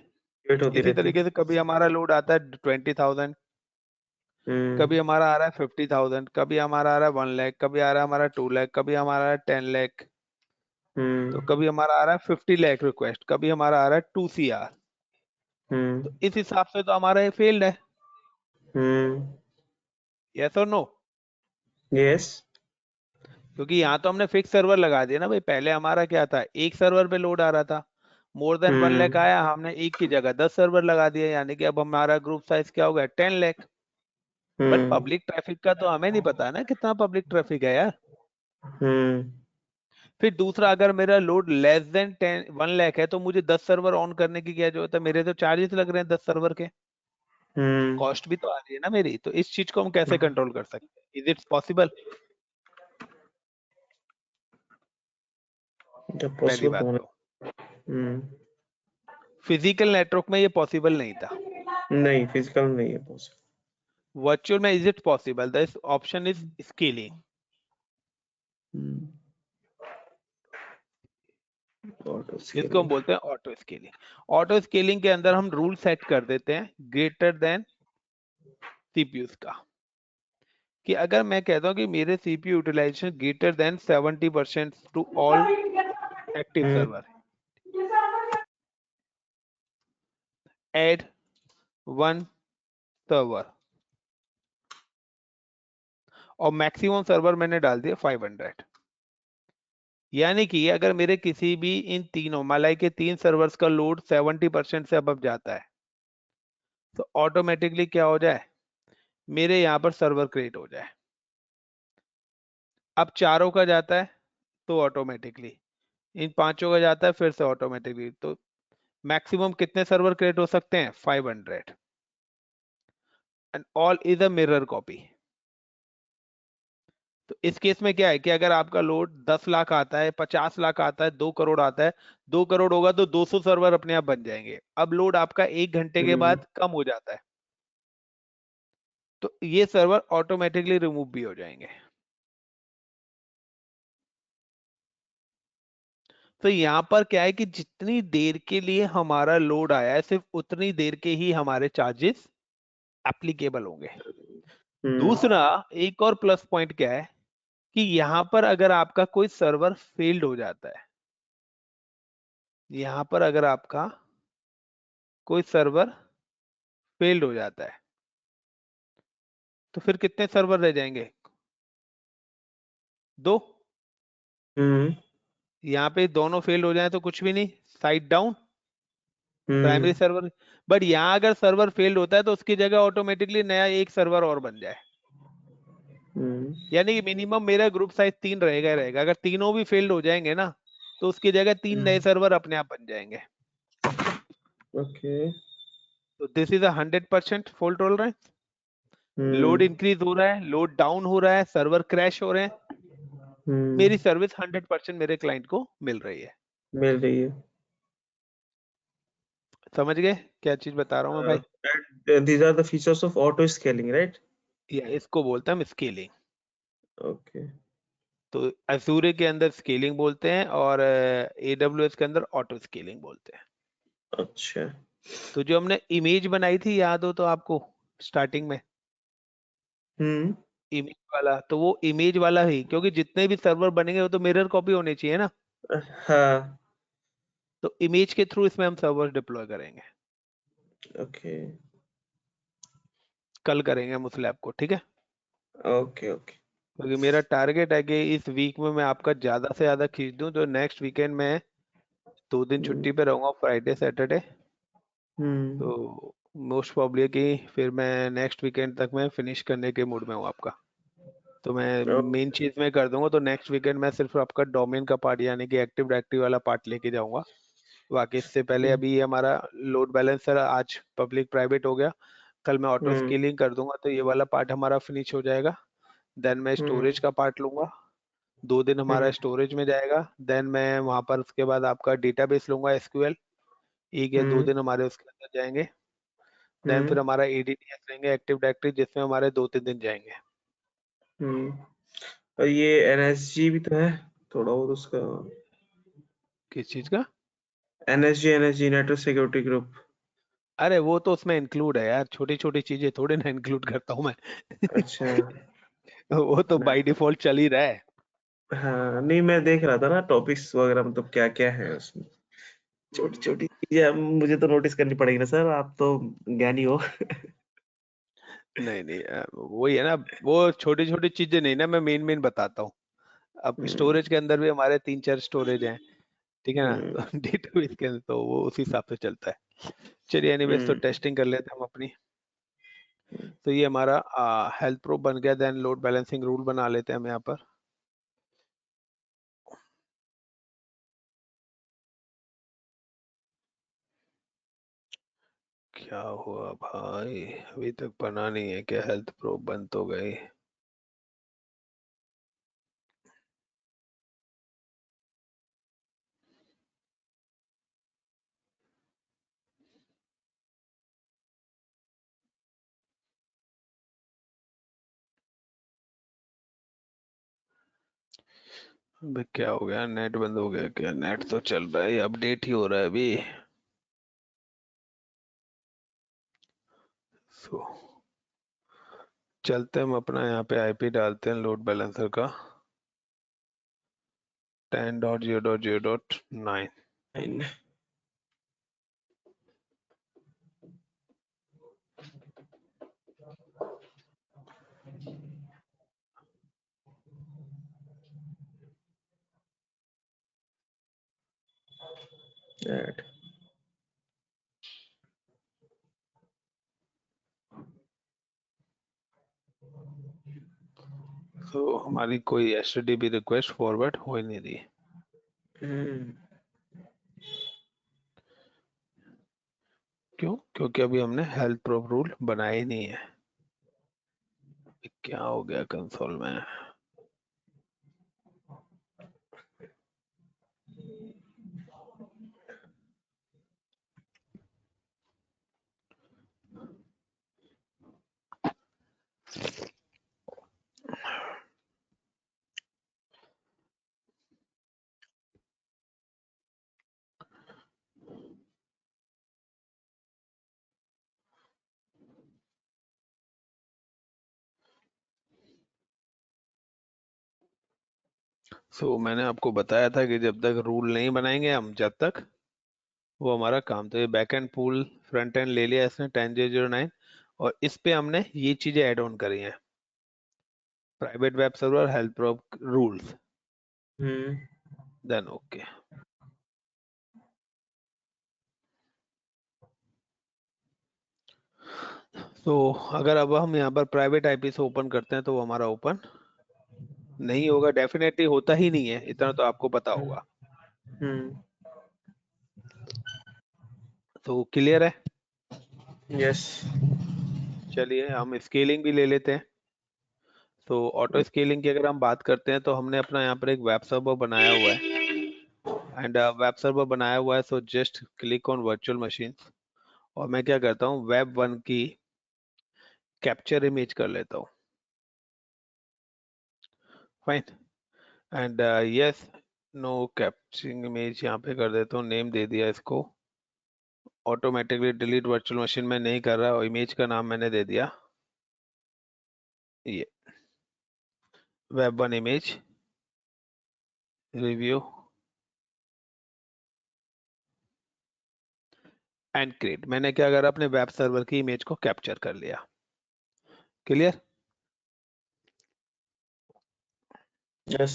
वेट होती इसी रहती है। तरीके से कभी हमारा लोड आता है 20,000, कभी हम्म हमारा आ रहा है 50,000, कभी हमारा आ रहा है 1 लाख, कभी आ रहा है हमारा 2 लाख, कभी हमारा आ रहा है 10 लाख, तो हम्म कभी हमारा आ रहा है 50 लाख रिक्वेस्ट, कभी हमारा आ रहा है 2 CR। तो हम्म इस हिसाब से तो हमारा ये फेल्ड है। हम्म यस और नो? यस क्योंकि यहाँ तो हमने फिक्स सर्वर लगा दिया ना भाई। पहले हमारा क्या था, एक सर्वर पे लोड आ रहा था, मोर देन 1 लाख हम्म आया, हमने एक की जगह 10 सर्वर लगा दिए, यानी कि अब हमारा ग्रुप साइज क्या हो गया, 10 lakh. But hmm public traffic का तो हमें नहीं पता ना कितना पब्लिक ट्रैफिक है यार। हम्म फिर दूसरा, अगर मेरा लोड लेस देन 1 लाख है तो मुझे 10 सर्वर ऑन करने की क्या जरूरत है? मेरे तो चार्जेस लग रहे हैं 10 सर्वर के, हम्म कॉस्ट भी तो आ रही है ना मेरी। तो इस चीज को हम कैसे कंट्रोल कर सकते हैं? Is it possible? जब पहली पॉसिबल तो बात होना। तो हम्म फिजिकल नेटवर्क में ये पॉसिबल नहीं था, नहीं, फिजिकल नहीं है पॉसिबल। वर्चुअल में is it possible? The option is scaling, auto जिसको हम स्केलिंग। बोलते हैं ऑटो स्केलिंग। ऑटो स्केलिंग के अंदर हम रूल सेट कर देते हैं ग्रेटर देन सीपीयूज का, कि अगर मैं कहता हूं कि मेरे CPU utilisation greater than 70% to all active hmm server, add 1 server, और मैक्सिमम सर्वर मैंने डाल दिया 500। यानी कि अगर मेरे किसी भी इन तीनों मलाई के 3 सर्वर्स का लोड 70% से अब जाता है, तो ऑटोमेटिकली क्या हो जाए, मेरे यहाँ पर सर्वर क्रिएट हो जाए। अब चारों का जाता है तो ऑटोमेटिकली, इन पांचों का जाता है फिर से ऑटोमेटिकली, तो मैक्सिमम कितने सर्वर क्रिएट हो सकते हैं? 500। And all is a mirror copy. तो इस केस में क्या है कि अगर आपका लोड 10 लाख आता है, 50 लाख आता है, 2 करोड़ आता है, 2 करोड़ होगा तो 200 सर्वर अपने आप बन जाएंगे। अब लोड आपका 1 घंटे के हम्म बाद कम हो जाता है, तो ये सर्वर ऑटोमेटिकली रिमूव भी हो जाएंगे। तो यहाँ पर क्या है कि जितनी देर के लिए हमारा लोड आया है, सिर्फ उतनी देर के ही हमारे चार्जेस एप्लीकेबल होंगे। हम्म दूसरा, एक और प्लस पॉइंट क्या है कि यहाँ पर अगर आपका कोई सर्वर फेल्ड हो जाता है, यहाँ पर अगर आपका कोई सर्वर फेल्ड हो जाता है, तो फिर कितने सर्वर रह जाएंगे? 2। हम्म यहाँ पे दोनों फेल हो जाए तो कुछ भी नहीं, side down, primary hmm server. But यहाँ अगर सर्वर फेल्ड होता है तो उसकी जगह ऑटोमेटिकली नया एक सर्वर और बन जाए। हम्म यानी कि मिनिमम मेरा ग्रुप साइज 3 रहेगा ही रहेगा। अगर तीनों भी फेल्ड हो जाएंगे ना, तो उसकी जगह 3 नए सर्वर अपने आप बन जाएंगे। ओके। तो this is 100% fault tolerance. Load hmm increase हो रहा है, लोड डाउन हो रहा है, सर्वर क्रैश हो रहे हैं, मेरी हम्म सर्विस 100% मेरे क्लाइंट को मिल रही है। मिल रही है। समझ गए क्या चीज बता रहा हूँ मैं भाई? And these are the features of auto scaling, right? या इसको बोलते हैं हम स्केलिंग। Okay. तो असूरे के अंदर स्केलिंग बोलते हैं और AWS के अंदर ऑटो स्केलिंग बोलते हैं। अच्छा। तो जो हमने इमेज बनाई थी, याद हो तो आपको स्टार्टिंग में, हम्म इमेज वाला, तो वो इमेज वाला ही, क्योंकि जितने भी सर्वर बनेंगे वो तो मिरर कॉपी होने चाहिए ना। हाँ। तो इमेज के थ्रू इसमें हम सर्वर डिप्लॉय करेंगे, ओके कल करेंगे हम उस लैब को, ठीक है? Okay okay. क्योंकि मेरा टारगेट है कि इस वीक में मैं आपका ज्यादा से ज्यादा खींच दूं, तो नेक्स्ट वीकेंड में 2 दिन हम्म छुट्टी पे रहूंगा, फ्राइडे सैटरडे। हम्म तो मोस्ट प्रॉब्ली कि फिर मैं नेक्स्ट वीकेंड तक मैं फिनिश करने के मूड में हूँ आपका। तो मैं मेन चीज में कर दूंगा, तो नेक्स्ट वीकेंड मैं सिर्फ आपका डोमेन का पार्ट यानी कि एक्टिव डायरेक्टरी वाला पार्ट लेके जाऊंगा। बाकी इससे पहले अभी ये हमारा लोड बैलेंसर आज पब्लिक प्राइवेट हो गया, कल मैं ऑटो स्केलिंग कर दूंगा तो ये वाला पार्ट हमारा फिनिश हो जाएगा। देन मैं स्टोरेज का पार्ट लूंगा, 2 दिन हमारा स्टोरेज में जाएगा। देन मैं वहां पर उसके बाद आपका डेटाबेस लूंगा एसक्यूएल, 1 या 2 दिन हमारे उसके अंदर जाएंगे। देन फिर हमारा एडीडीएस लेंगे एक्टिव डायरेक्टरी, जिसमें हमारे 2-3 दिन जाएंगे। और ये एनएसजी भी तो है थोड़ा बहुत उसका। किस चीज का? NSG network security group. अरे वो तो उसमें इंक्लूड है यार, छोटी छोटी चीजें थोड़ी ना इंक्लूड करता हूँ मैं। अच्छा। वो तो बाय डिफॉल्ट चल ही रहा है। हाँ नहीं, मैं देख रहा था ना टॉपिक्स वगैरह, मतलब क्या क्या है उसमें। छोटी छोटी चीजें अब मुझे तो नोटिस करनी पड़ेगी ना सर, आप तो ज्ञानी हो। नहीं नहीं, वही है ना, वो छोटी छोटी चीजें नहीं ना, मैं मेन मेन बताता हूँ। अब हम्म, स्टोरेज के अंदर भी हमारे 3-4 स्टोरेज हैं, ठीक है ना, हम्म, तो डेटाबेस के अंदर तो वो उस हिसाब से चलता है। चलिए एनीवेज, तो हम्म, टेस्टिंग कर लेते हैं हम अपनी। तो ये हमारा हेल्थ प्रूफ बन गया। देन लोड बैलेंसिंग रूल बना लेते हैं हम यहाँ पर। क्या हुआ भाई, अभी तक बना नहीं है क्या? हेल्थ प्रूफ बन तो गई। अबे क्या हो गया, नेट बंद हो गया क्या? नेट तो चल रहा है, अपडेट ही हो रहा है अभी। सो चलते हैं हम अपना, यहाँ पे आईपी डालते हैं लोड बैलेंसर का 10.0.0.9। fine. Right. तो हमारी कोई एचटीटीपी रिक्वेस्ट फॉरवर्ड हो ही नहीं रही। हम्म, क्यों? क्योंकि अभी हमने हेल्थ प्रूफ रूल बनाया ही नहीं है। क्या हो गया कंसोल में? मैंने आपको बताया था कि जब तक रूल नहीं बनाएंगे हम, जब तक वो हमारा काम। तो ये back and pool front end ले लिया इसने 10.0.9, और इस पे हमने ये चीजें ऐड ऑन करी हैं, private web server, health proof rules, hmm, then okay. तो अगर अब हम यहाँ पर प्राइवेट आईपी से ओपन करते हैं तो वो हमारा ओपन नहीं होगा, डेफिनेटली होता ही नहीं है, इतना तो आपको पता होगा। हम्म, तो क्लियर है? यस। चलिए हम स्केलिंग भी ले लेते हैं। तो ऑटो स्केलिंग की अगर हम बात करते हैं तो हमने अपना यहाँ पर एक वेब सर्वर बनाया हुआ है, एंड वेब सर्वर बनाया हुआ है। सो just click on virtual machine, और मैं क्या करता हूँ, वेब 1 की कैप्चर इमेज कर लेता हूँ। Fine, and yes, no capturing image यहाँ पे कर देता हूँ, नेम दे दिया इसको। ऑटोमेटिकली डिलीट वर्चुअल मशीन में नहीं कर रहा, और इमेज का नाम मैंने दे दिया ये web 1 image review and create. मैंने क्या करा, अपने वेब सर्वर की इमेज को कैप्चर कर लिया। क्लियर? यस।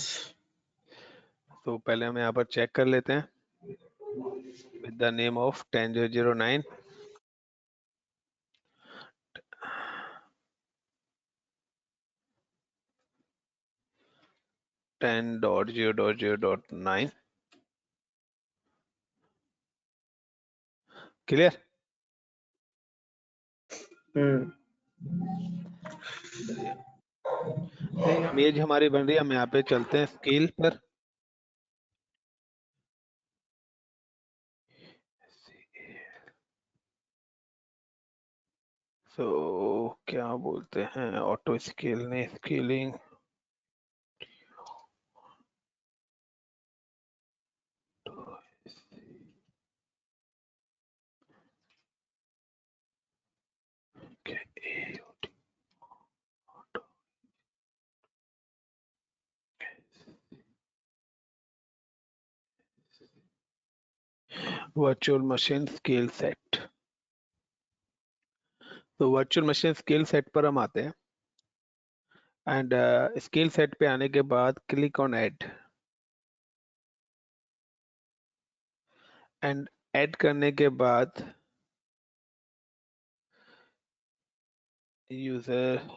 तो पहले हम यहाँ पर चेक कर लेते हैं with the name of 10.0.9। 10.0.0.9 clear. Image हमारी बन रही है, हम यहाँ पे चलते हैं स्केल पर। तो क्या बोलते हैं, ऑटो स्केल ने scaling virtual machine scale set. तो वर्चुअल मशीन स्केल सेट पर हम आते हैं एंड स्केल सेट पे आने के बाद click on add and add करने के बाद यूजर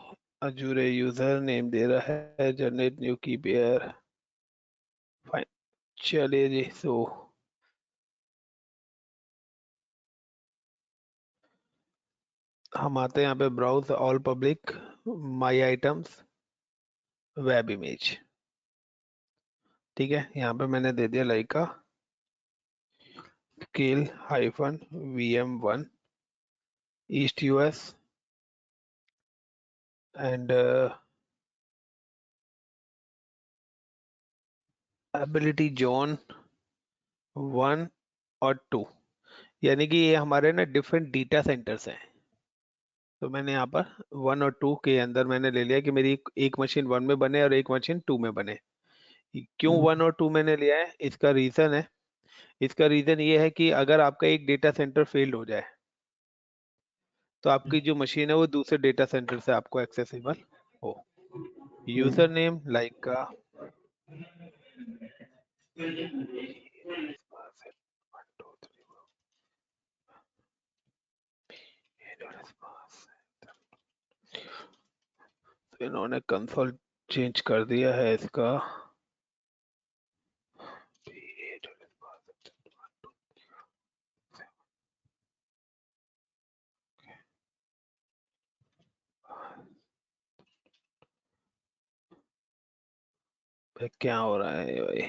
अजूरे यूजर नेम दे रहा है, generate new key pair. Fine, चलिए जी। सो हम आते हैं यहाँ पे browse all public my items web image. ठीक है, यहाँ पे मैंने दे दिया लाइका scale -VM1 east US and availability zone 1 और 2, यानी कि ये हमारे ना डिफरेंट डेटा सेंटर्स हैं। तो मैंने यहाँ पर 1 और 2 के अंदर मैंने ले लिया कि मेरी एक मशीन 1 में बने और एक मशीन 2 में बने। क्यों 1 और 2 मैंने लिया है, इसका रीजन ये है कि अगर आपका एक डेटा सेंटर फेल्ड हो जाए तो आपकी जो मशीन है वो दूसरे डेटा सेंटर से आपको एक्सेसिबल हो। यूजर नेम लाइक का तो इन्होंने कंसोल चेंज कर दिया है इसका। क्या हो रहा है भाई,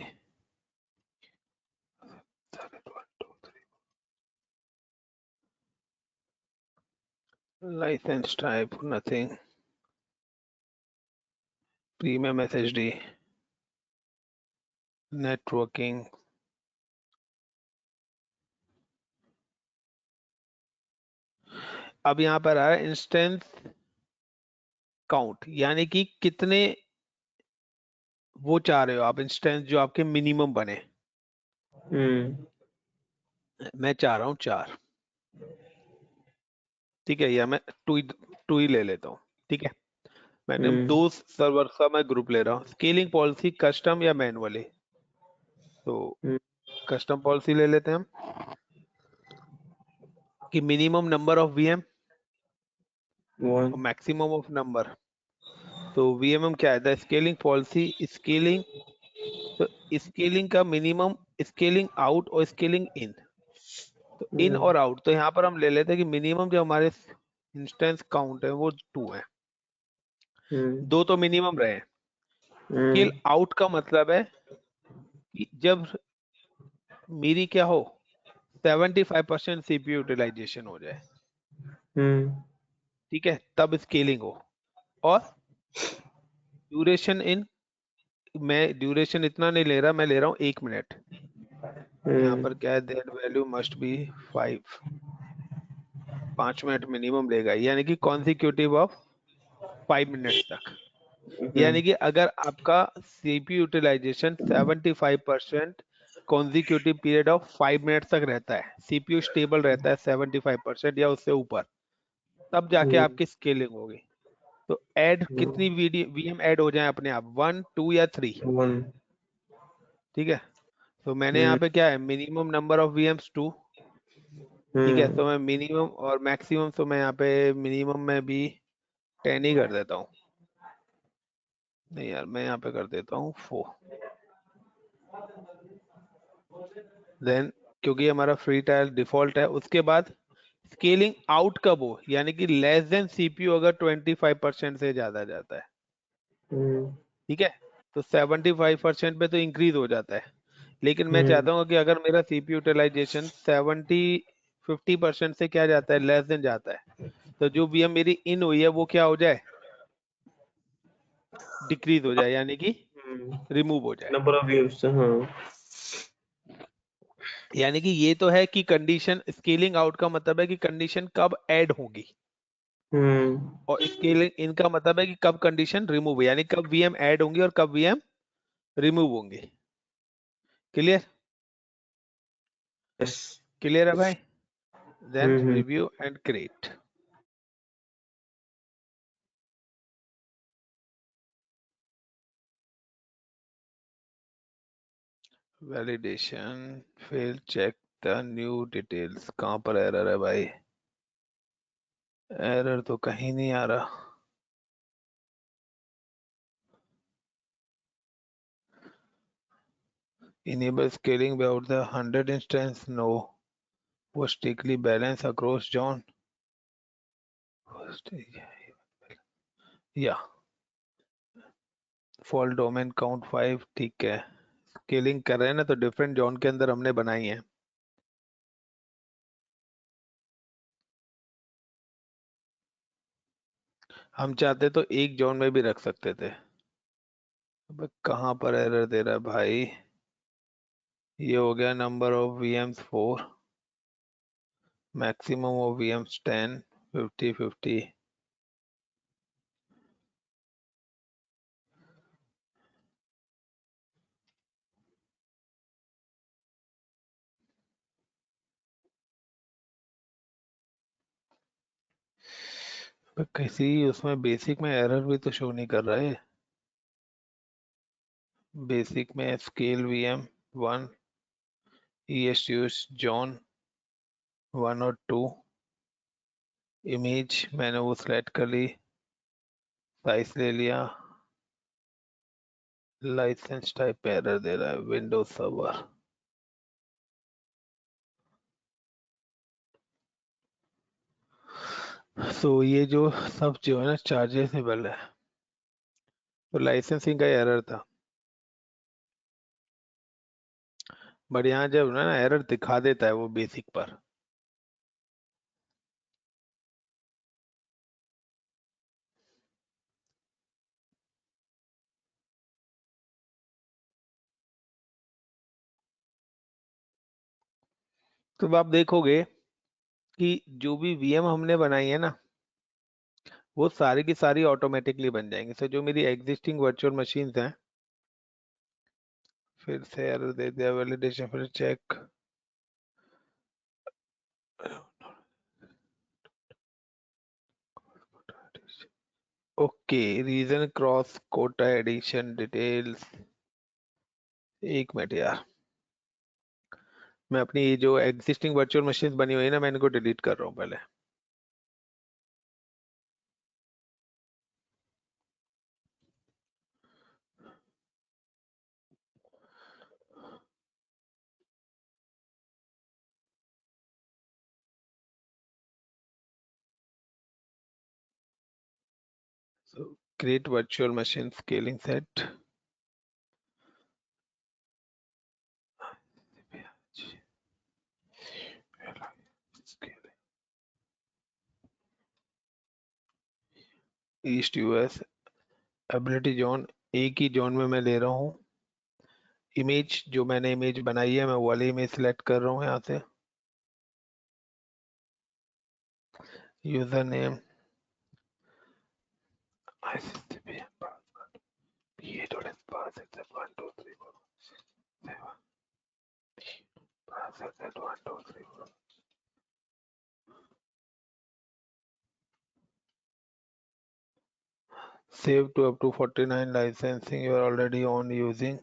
licence type nothing, premium SSD networking. अब यहाँ पर आ रहा है इंस्टेंस काउंट, यानी कि कितने वो चाह रहे हो आप इंस्टेंस जो आपके मिनिमम बने। मैं चाह रहा हूँ 4, ठीक है, या मैं टू ही ले लेता हूँ। ठीक है, मैंने 2 सर्वर का मैं ग्रुप ले रहा हूँ। स्केलिंग पॉलिसी कस्टम या मैनुअली, तो कस्टम पॉलिसी ले लेते हैं हम कि मिनिमम नंबर ऑफ VM और मैक्सिमम ऑफ नंबर। तो VMM क्या है, द स्केलिंग पॉलिसी स्केलिंग, तो स्केलिंग का मिनिमम, स्केलिंग आउट और स्केलिंग इन। तो इन और आउट, तो यहाँ पर हम ले लेते हैं कि मिनिमम जो हमारे इंस्टेंस काउंट है वो 2 है, 2 तो मिनिमम रहे। स्केल आउट का मतलब है कि जब मेरी क्या हो 75% CPU यूटिलाइजेशन हो जाए, ठीक है, तब स्केलिंग हो। और ड्यूरेशन इन, मैं ड्यूरेशन इतना नहीं ले रहा, मैं ले रहा हूँ 1 मिनट। यहाँ पर क्या है, that value must be 5 minute minimum लेगा, यानी कि कॉन्सिक्यूटिव ऑफ 5 मिनट्स तक। यानी कि अगर आपका CPU utilisation 75% consecutive period of 5 minutes तक रहता है, CPU स्टेबल रहता है 75% या उससे ऊपर, तब जाके आपकी स्केलिंग होगी। तो ऐड कितनी VM ऐड हो जाए अपने आप, 1, 2 या 3, ठीक है। तो मैंने यहाँ पे क्या है, मिनिमम नंबर ऑफ VMs 2, ठीक है। तो मैं मिनिमम और मैक्सिमम, तो मैं यहाँ पे मिनिमम में भी 10 ही कर देता हूँ, नहीं यार, मैं यहाँ पे कर देता हूँ 4। देन क्योंकि हमारा फ्री टाइल डिफॉल्ट है, उसके बाद स्केलिंग आउट कब हो, यानी कि लेस देन सीपीयू अगर 25% से ज्यादा जाता है, ठीक है, तो 75% पे तो इंक्रीज हो जाता है। लेकिन मैं चाहता हूँ कि अगर मेरा सीपीयू यूटिलाइजेशन 50% से क्या जाता है, लेस देन जाता है, तो जो वीएम मेरी इन हुई है वो क्या हो जाए, डिक्रीज हो जाए, यानी कि रिमूव हो जाए। नंबर ऑफ व्यूज, हाँ। यानी कि ये तो है कि कंडीशन, स्केलिंग आउट का मतलब है कि कंडीशन कब ऐड होगी, और स्केलिंग इन का मतलब है कि कब कंडीशन रिमूव, यानी कब वीएम ऐड होंगी और कब वीएम रिमूव होंगे। क्लियर? यस। क्लियर है भाई? Then review and create. Validation fail, check the new details. कहां पर एरर है भाई? एरर तो कहीं नहीं आ रहा। Enable scaling without the 100 instance, no. Was strictly balance across John? Yeah. Fault domain count 5, ठीक है। स्केलिंग कर रहे हैं ना, तो डिफरेंट जोन के अंदर हमने बनाई है। हम चाहते तो एक जोन में भी रख सकते थे। अब कहाँ पर एरर दे रहा है भाई? ये हो गया number of VMs 4, maximum of VMs 10, 50-50। किसी उसमें बेसिक में एरर भी तो शो नहीं कर रहा है। बेसिक में स्केल वीएम 1, ESUs जॉन 1 और 2, इमेज मैंने वो सेलेक्ट कर ली, साइज ले लिया, लाइसेंस टाइप एरर दे रहा है, विंडोज सर्वर। सो ये जो सब जो है ना चार्जेबल है, तो लाइसेंसिंग का एरर था। बट यहाँ जब ना एरर दिखा देता है वो बेसिक पर, तो आप देखोगे कि जो भी वीएम हमने बनाई है ना, वो सारी की सारी ऑटोमेटिकली बन जाएंगी। सो जो मेरी एग्जिस्टिंग वर्चुअल मशीन्स हैं, फिर से एरर दे दिया, वैलिडेशन फिर check. Okay, reason cross quota addition details. एक मिनट यार, मैं अपनी जो एग्जिस्टिंग वर्चुअल मशीन बनी हुई है ना, मैं इनको डिलीट कर रहा हूँ पहले। So create virtual machine scaling set. East US ability zone, एक ही जोन में मैं ले रहा हूँ। इमेज जो मैंने इमेज बनाई है, मैं वो वाली इमेज सिलेक्ट कर रहा हूँ यहाँ से। User name, save to up to 49 licensing you are already on using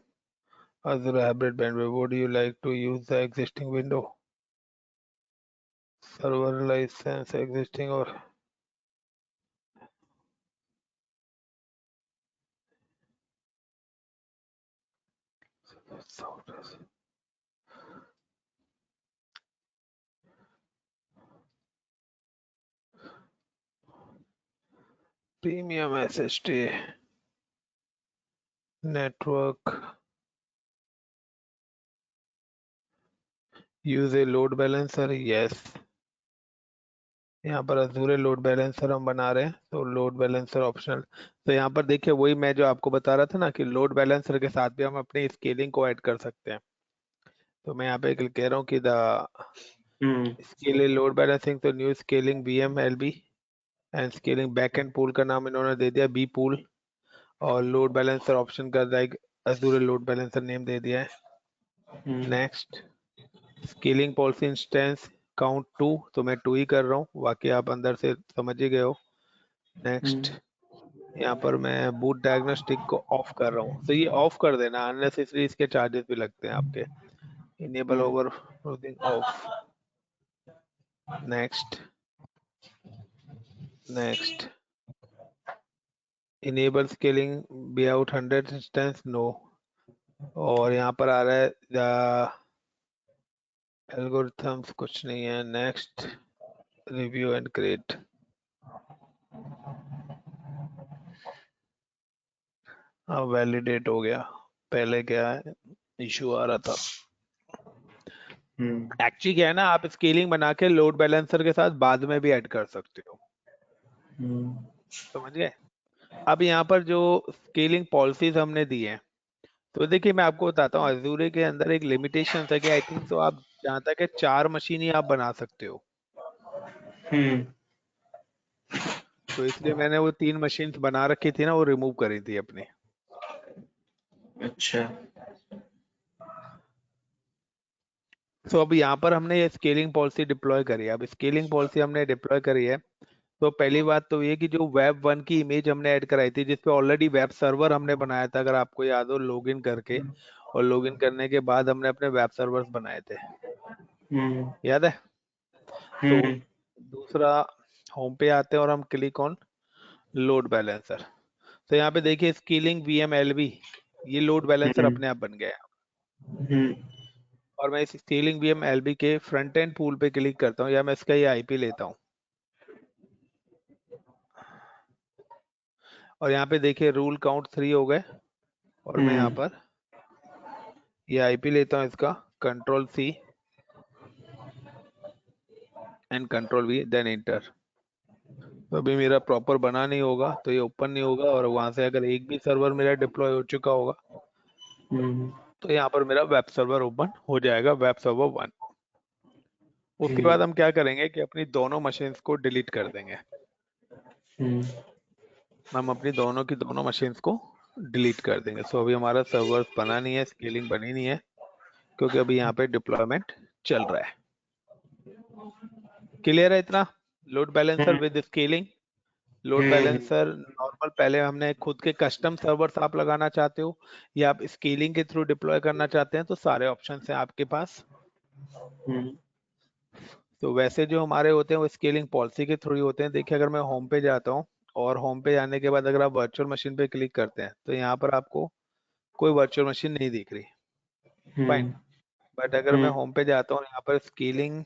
Azure hybrid bandwidth. Would you like to use the existing window? Server license existing, or premium SSD network, use a load balancer, yes। यहाँ पर अजूरे load balancer हम बना रहे हैं, तो load balancer optional. तो यहाँ पर देखिए वही मैं जो आपको बता रहा था ना कि लोड बैलेंसर के साथ भी हम अपनी स्केलिंग को ऐड कर सकते हैं। तो मैं यहाँ पे कह रहा हूँ कि द स्केल लोड बैलेंसिंग, तो new scaling VM LB and scaling backend pool का नाम इन्होंने दे दिया B पूल, और लोड बैलेंसर ऑप्शन का अजूरे लोड बैलेंसर नेम दे दिया है। Next, scaling policy instance count 2, तो मैं 2 ही कर रहा हूँ, बाकी आप अंदर से समझ ही गए हो। नेक्स्ट, यहाँ पर मैं बूट डायग्नोस्टिक को ऑफ कर रहा हूँ, तो ये ऑफ कर देना, अननेसेसरी इसके चार्जेस भी लगते हैं आपके। Enable over off. Next, next, enable scaling be out 100 instance, no. और यहाँ पर आ रहा है एल्गोरिथम्स, कुछ नहीं है। Next, review and create. अब वैलिडेट हो गया, पहले क्या है इशू आ रहा था। एक्चुअली क्या है ना, आप स्केलिंग बना के लोड बैलेंसर के साथ बाद में भी ऐड कर सकते हो, समझ गए। अब यहाँ पर जो स्केलिंग पॉलिसीज हमने दी है, तो देखिए मैं आपको बताता हूँ, अजूरे के अंदर एक लिमिटेशन है कि आई थिंक तो आप जहाँ तक है 4 मशीन ही आप बना सकते हो। तो इसलिए मैंने वो 3 मशीन बना रखी थी ना, वो रिमूव करी थी अपनी। अच्छा। तो अब यहाँ पर हमने ये स्केलिंग पॉलिसी डिप्लॉय करी है। अब स्केलिंग पॉलिसी हमने डिप्लॉय करी है, तो पहली बात तो ये कि जो वेब 1 की इमेज हमने ऐड कराई थी, जिसपे ऑलरेडी वेब सर्वर हमने बनाया था, अगर आपको याद हो, लॉगिन करके, और लॉगिन करने के बाद हमने अपने वेब सर्वर्स बनाए थे, याद है। तो दूसरा, होम पे आते हैं और हम क्लिक ऑन लोड बैलेंसर। तो यहाँ पे देखिए स्केलिंग VM LB, ये लोड बैलेंसर अपने आप बन गया। और मैं इस स्केलिंग VM LB के फ्रंट एंड पूल पे क्लिक करता हूँ, या मैं इसका ये IP लेता हूँ, और यहाँ पे देखिए रूल काउंट 3 हो गए, और मैं यहाँ पर ये IP लेता हूँ इसका, Ctrl+C and Ctrl+V, then inter. तो अभी मेरा प्रॉपर बना नहीं होगा, तो ये ओपन नहीं होगा, और वहां से अगर एक भी सर्वर मेरा डिप्लॉय हो चुका होगा तो यहाँ पर मेरा वेब सर्वर ओपन हो जाएगा, वेब सर्वर 1। उसके बाद हम क्या करेंगे कि अपनी दोनों मशीन्स को डिलीट कर देंगे। हम अपनी दोनों की दोनों मशीन्स को डिलीट कर देंगे। सो अभी हमारा सर्वर बना नहीं है, स्केलिंग बनी नहीं है, क्योंकि अभी यहाँ पे डिप्लॉयमेंट चल रहा है। क्लियर है इतना? Load balancer with scaling. Load balancer normal, पहले हमने खुद के कस्टम सर्वर्स आप लगाना चाहते हो, या आप स्केलिंग के थ्रू डिप्लॉय करना चाहते हैं, तो सारे ऑप्शंस हैं आपके पास। तो वैसे जो हमारे होते हैं वो स्केलिंग पॉलिसी के थ्रू ही होते हैं। देखिए अगर मैं होम पे जाता हूँ, और होम पे जाने के बाद अगर आप वर्चुअल मशीन पे क्लिक करते हैं, तो यहाँ पर आपको कोई वर्चुअल मशीन नहीं दिख रही, फाइन। बट अगर मैं होम पे जाता हूँ, यहाँ पर स्केलिंग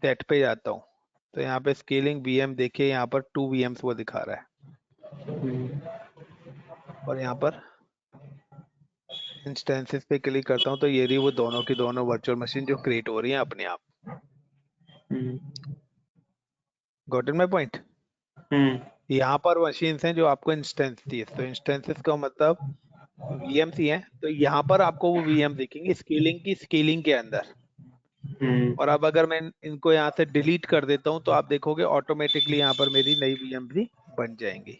सेट पे जाता हूँ, तो यहाँ पे स्केलिंग VM देखिए, यहाँ पर 2 VMs वो दिखा रहा है, और यहाँ पर इंस्टेंसेस पे क्लिक करता हूँ, तो ये रही वो दोनों की दोनों वर्चुअल मशीन जो क्रिएट हो रही हैं अपने आप। Got it my point? यहाँ पर मशीन्स हैं जो आपको इंस्टेंस चाहिए, तो इंस्टेंसेस का मतलब VMs ही हैं, तो यहाँ पर आपको वो VM दिखेंगे स्केलिंग की, स्केलिंग के अंदर। और अब अगर मैं इनको यहाँ से डिलीट कर देता हूँ, तो आप देखोगे ऑटोमेटिकली यहाँ पर मेरी नई VM भी बन जाएंगी।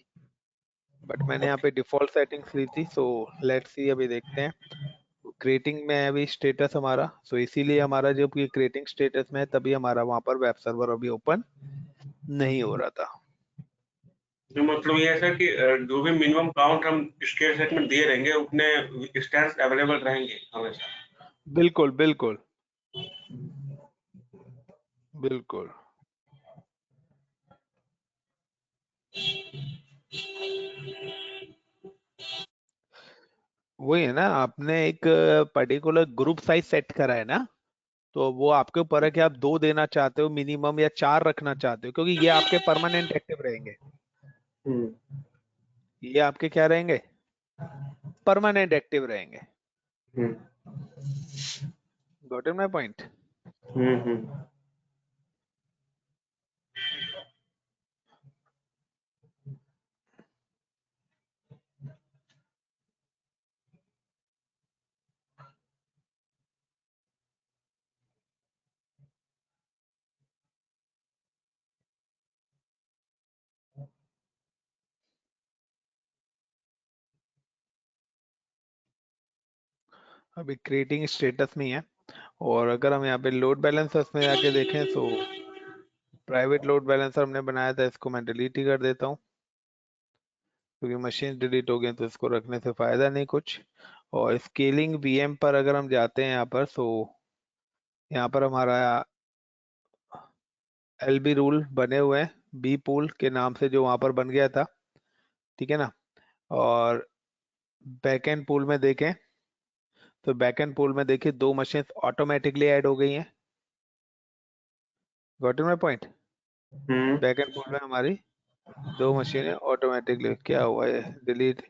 बट मैंने यहाँ पे डिफॉल्ट सेटिंग्स ली थी, सो लेट्स सी, अभी देखते हैं। क्रिएटिंग में है अभी स्टेटस हमारा, सो इसीलिए हमारा जब ये क्रिएटिंग स्टेटस में है, तभी हमारा वहां पर वेब सर्वर अभी ओपन नहीं हो रहा था। तो मतलब ये ऐसा कि जो भी मिनिमम काउंट हम स्केल सेट में दिए रहेंगे, उतने स्टैंड्स अवेलेबल रहेंगे हमेशा। बिल्कुल बिल्कुल बिल्कुल। वही है ना, आपने एक पर्टिकुलर ग्रुप साइज सेट करा है ना, तो वो आपके ऊपर है कि आप 2 देना चाहते हो मिनिमम या 4 रखना चाहते हो, क्योंकि ये आपके परमानेंट एक्टिव रहेंगे। हम्म ये आपके क्या रहेंगे? परमानेंट एक्टिव रहेंगे। हम्म गॉट इट माय पॉइंट? हम्म। अभी क्रिएटिंग स्टेटस में ही है। और अगर हम यहाँ पे लोड बैलेंसर्स में जाके देखें तो प्राइवेट लोड बैलेंसर हमने बनाया था, इसको मैं डिलीट ही कर देता हूँ, क्योंकि मशीन डिलीट हो गई तो इसको रखने से फायदा नहीं कुछ। और स्केलिंग वीएम पर अगर हम जाते हैं यहाँ पर, तो यहाँ पर हमारा एलबी रूल बने हुए हैं, बी पूल के नाम से जो वहां पर बन गया था, ठीक है ना। और बैकएंड पूल में देखें तो बैकएंड पूल में देखिए 2 मशीन ऑटोमेटिकली ऐड हो गई हैं। Got it my point? Hmm backend pool में हमारी 2 मशीनें ऑटोमेटिकली, क्या हुआ है, delete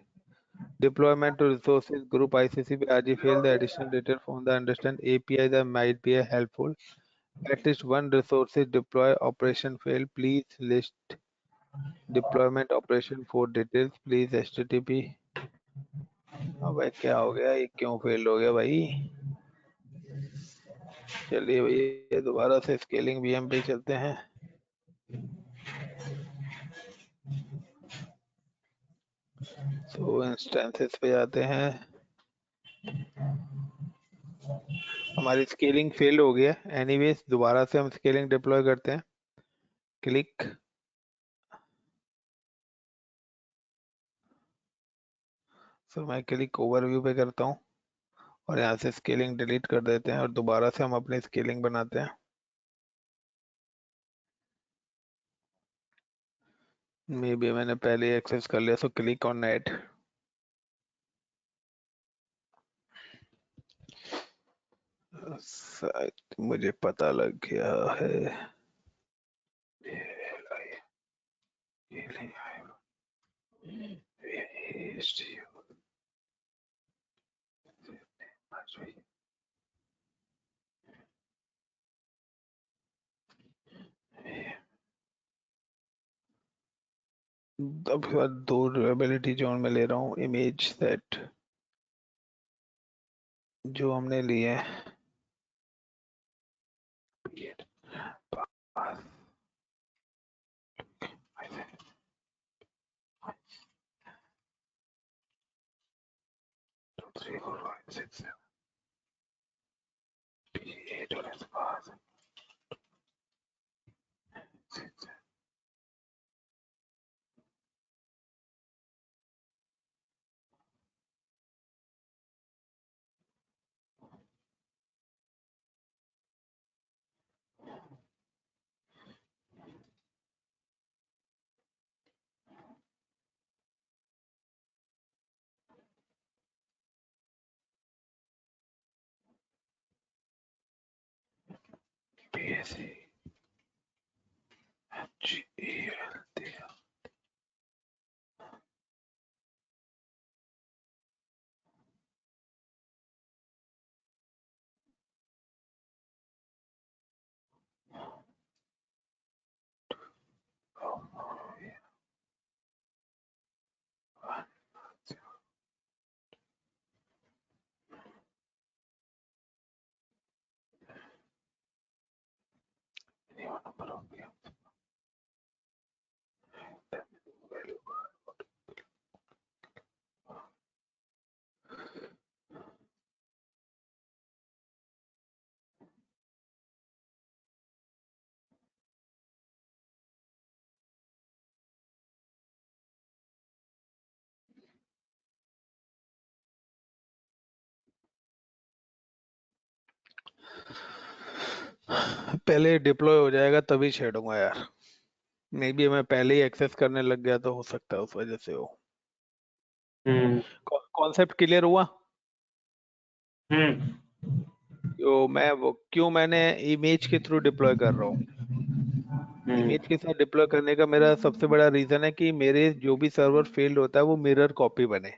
deployment to resources group ICC PRG fail the additional detail from the understand API that might be helpful. At least one resource is deploy operation fail. Please list deployment operation for details. Please HTTP. अबे क्या हो गया, ये क्यों fail हो गया भाई? चलिए भैया दोबारा से स्केलिंग वीएम पे चलते हैं। तो इंस्टेंसेस पे जाते हैं, हमारी स्केलिंग फेल हो गया। एनीवेज दोबारा से हम स्केलिंग डिप्लॉय करते हैं। क्लिक, तो मैं क्लिक ओवरव्यू पे करता हूँ और यहाँ से स्केलिंग डिलीट कर देते हैं और दोबारा से हम अपनी स्केलिंग बनाते हैं। मे बी मैंने पहले एक्सेस कर लिया, सो क्लिक ऑन ऐड। मुझे पता लग गया है। अब 2 ड्यूरेबिलिटी जोन में ले रहा हूँ इमेज सेट जो हमने लिए हैं। पहले डिप्लॉय हो जाएगा तभी छेड़ूंगा यार। मे बी मैं पहले ही एक्सेस करने लग गया तो हो सकता है उस वजह से हो। हम्म कॉन्सेप्ट क्लियर हुआ? तो क्यों मैंने इमेज के थ्रू डिप्लॉय कर रहा हूँ। इमेज के साथ डिप्लॉय करने का मेरा सबसे बड़ा रीजन है कि मेरे जो भी सर्वर फेल्ड होता है वो मिरर कॉपी बने।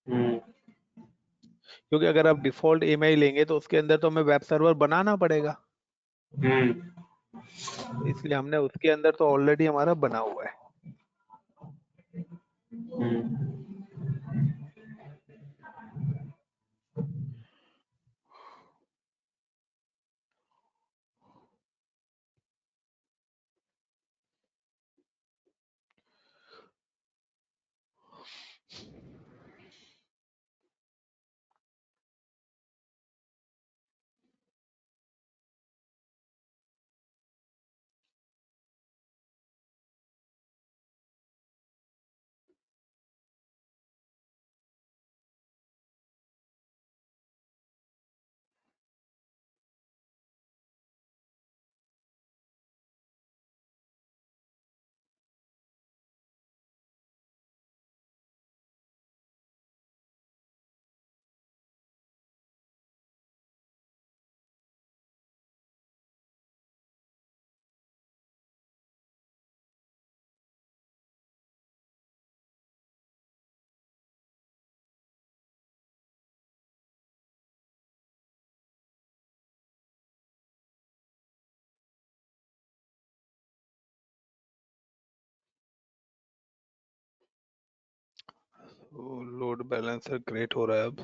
क्योंकि अगर आप डिफॉल्ट ईमेल लेंगे तो उसके अंदर तो हमें वेब सर्वर बनाना पड़ेगा, इसलिए हमने उसके अंदर तो ऑलरेडी हमारा बना हुआ है। लोड बैलेंसर क्रिएट हो रहा है अब।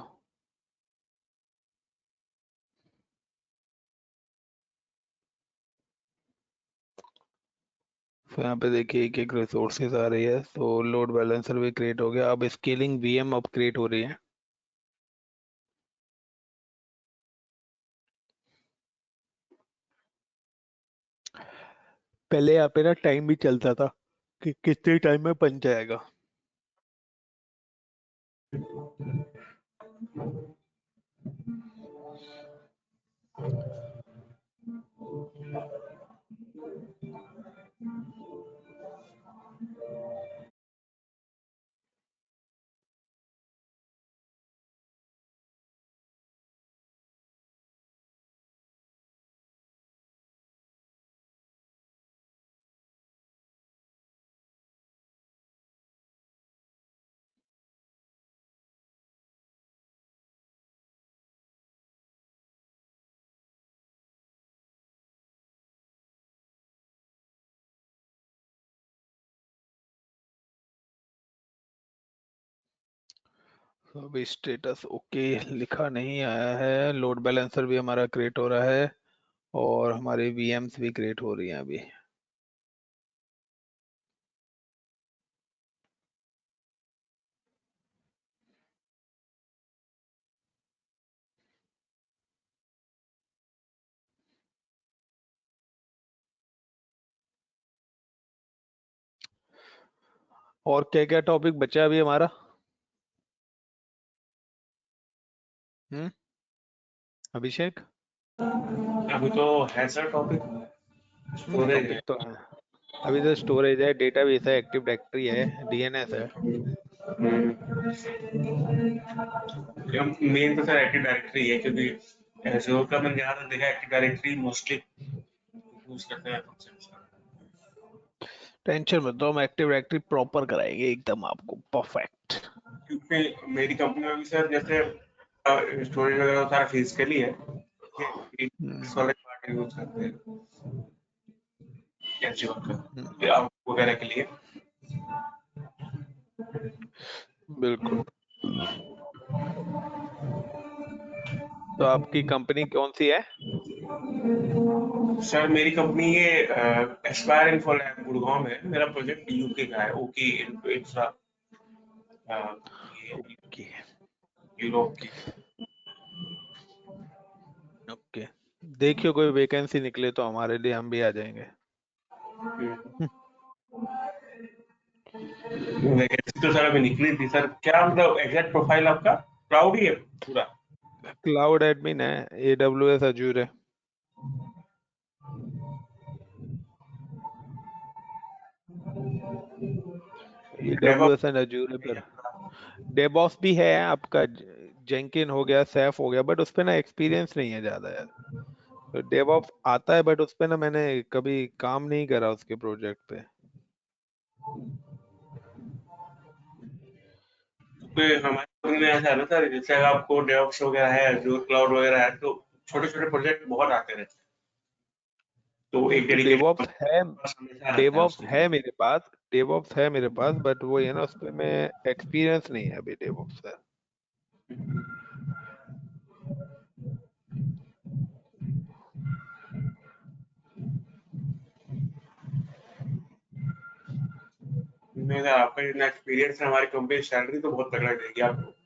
तो यहाँ पे देखिए एक एक रिसोर्सेज आ रही है, तो लोड बैलेंसर भी क्रिएट हो गया। अब स्केलिंग वीएम अब क्रिएट हो रही है। पहले यहाँ पे ना टाइम भी चलता था कि कितने टाइम में बन जाएगा। तो अभी स्टेटस ओके लिखा नहीं आया है। लोड बैलेंसर भी हमारा क्रिएट हो रहा है और हमारी वीएम्स भी क्रिएट हो रही हैं अभी। और क्या क्या टॉपिक बचा अभी हमारा? अभिषेक? अभी तो है सर टॉपिक स्टोरेज है। टॉपिक तो है अभी, तो स्टोरेज है, डेटाबेस है, एक्टिव डायरेक्टरी है, डीएनएस है। मेन तो सर एक्टिव डायरेक्टरी है, क्योंकि एज़्योर का मैंने जहाँ तक देखा एक्टिव डायरेक्टरी मोस्टली यूज करते हैं functions का। टेंशन मत लो, हम एक्टिव डायरेक्टरी प्रॉपर कराएंगे एकदम आपको परफेक्ट। क्योंकि मेरी कंपनी में भी सर जैसे स्टोरेज वगैरह सारा फिजिकली है, इस वाले पार्ट यूज करते हैं एज़्योर का वगैरह के लिए। बिल्कुल। तो आपकी कंपनी कौन सी है? सर मेरी कंपनी ये एस्पायर इन्फो लैब गुड़गांव में है। मेरा प्रोजेक्ट यूके का है, ओके इंफ्रा, ये ओके यूरोप की। ओके, देखियो कोई वैकेंसी निकले तो हमारे लिए, हम भी आ जाएंगे। वैकेंसी तो सर अभी निकली थी सर, क्या मतलब एग्जैक्ट प्रोफाइल आपका? क्लाउड ही है पूरा? क्लाउड एडमिन है, एडब्ल्यूएस अजूर है। डेवऑप्स एडब्ल्यूएस एंड अजूर है, पर डेबॉस भी है आपका। जेंकिन हो गया, सैफ हो गया, बट उस पे ना एक्सपीरियंस नहीं है ज्यादा यार। तो डेवऑप्स आता है बट उस पे ना मैंने कभी काम नहीं करा उसके प्रोजेक्ट पे। तो हमारे कंपनी में ऐसा है ना सर, जैसे अगर आपको डेवऑप्स वगैरह है, एज़्योर क्लाउड वगैरह है, तो छोटे छोटे प्रोजेक्ट बहुत आते रहते हैं। तो एक तो डेडिकेटेड हमेशा रहता है डेवऑप्स उसके है लिए। मेरे पास, डेवऑप्स है मेरे पास, बट वो है ना उस पे मैं एक्सपीरियंस नहीं है अभी डेवऑप्स का। मैं आपका जितना एक्सपीरियंस है, हमारी कंपनी सैलरी तो बहुत तगड़ा देगी आपको।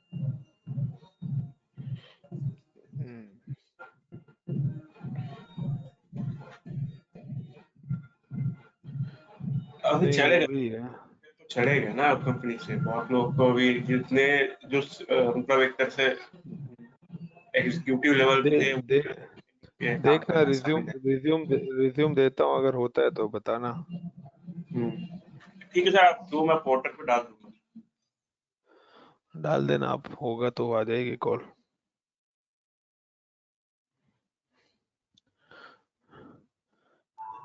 अभी नहीं वो चलेगा भी है। तो चलेगा ना कंपनी से। बहुत लोग को भी जितने जो मतलब एक तरह से एग्जीक्यूटिव लेवल दे, पे थे, दे, ये काम देखना करना रिज्यूम शामिल है। रिज्यूम रिज्यूम देता हूँ, अगर होता है तो बताना। ठीक है सर, आप दो, मैं पोर्टल पे डाल दूंगा। डाल देना आप, होगा तो आ जाएगी कॉल।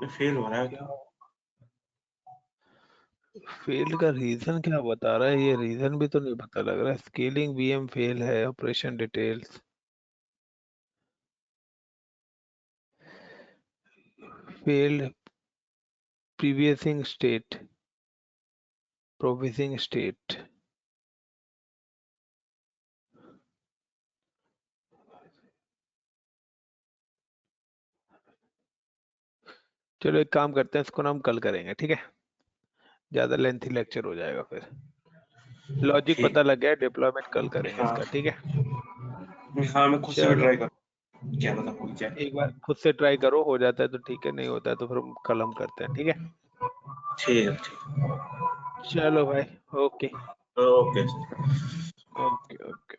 फेल हो रहा है क्या तो। फेल का रीजन क्या बता रहा है, ये रीजन भी तो नहीं पता लग रहा है। स्केलिंग वीएम फेल है, operation details failed, provisioning state, provisioning state. चलो एक काम करते हैं, इसको ना हम कल करेंगे, ठीक है? ज्यादा लेंथी लेक्चर हो जाएगा फिर। लॉजिक ठीक। पता लग गया, डिप्लॉयमेंट कल करेंगे हाँ इसका, ठीक है? हाँ, मैं खुद से भी चलो ट्राई करूँ, क्या पता हो जाए। एक बार खुद से ट्राई करो, हो जाता है तो ठीक है, नहीं होता है तो फिर हम कल हम करते हैं, ठीक है? ठीक है, ठीक। चलो भाई, ओके ओके। Okay okay.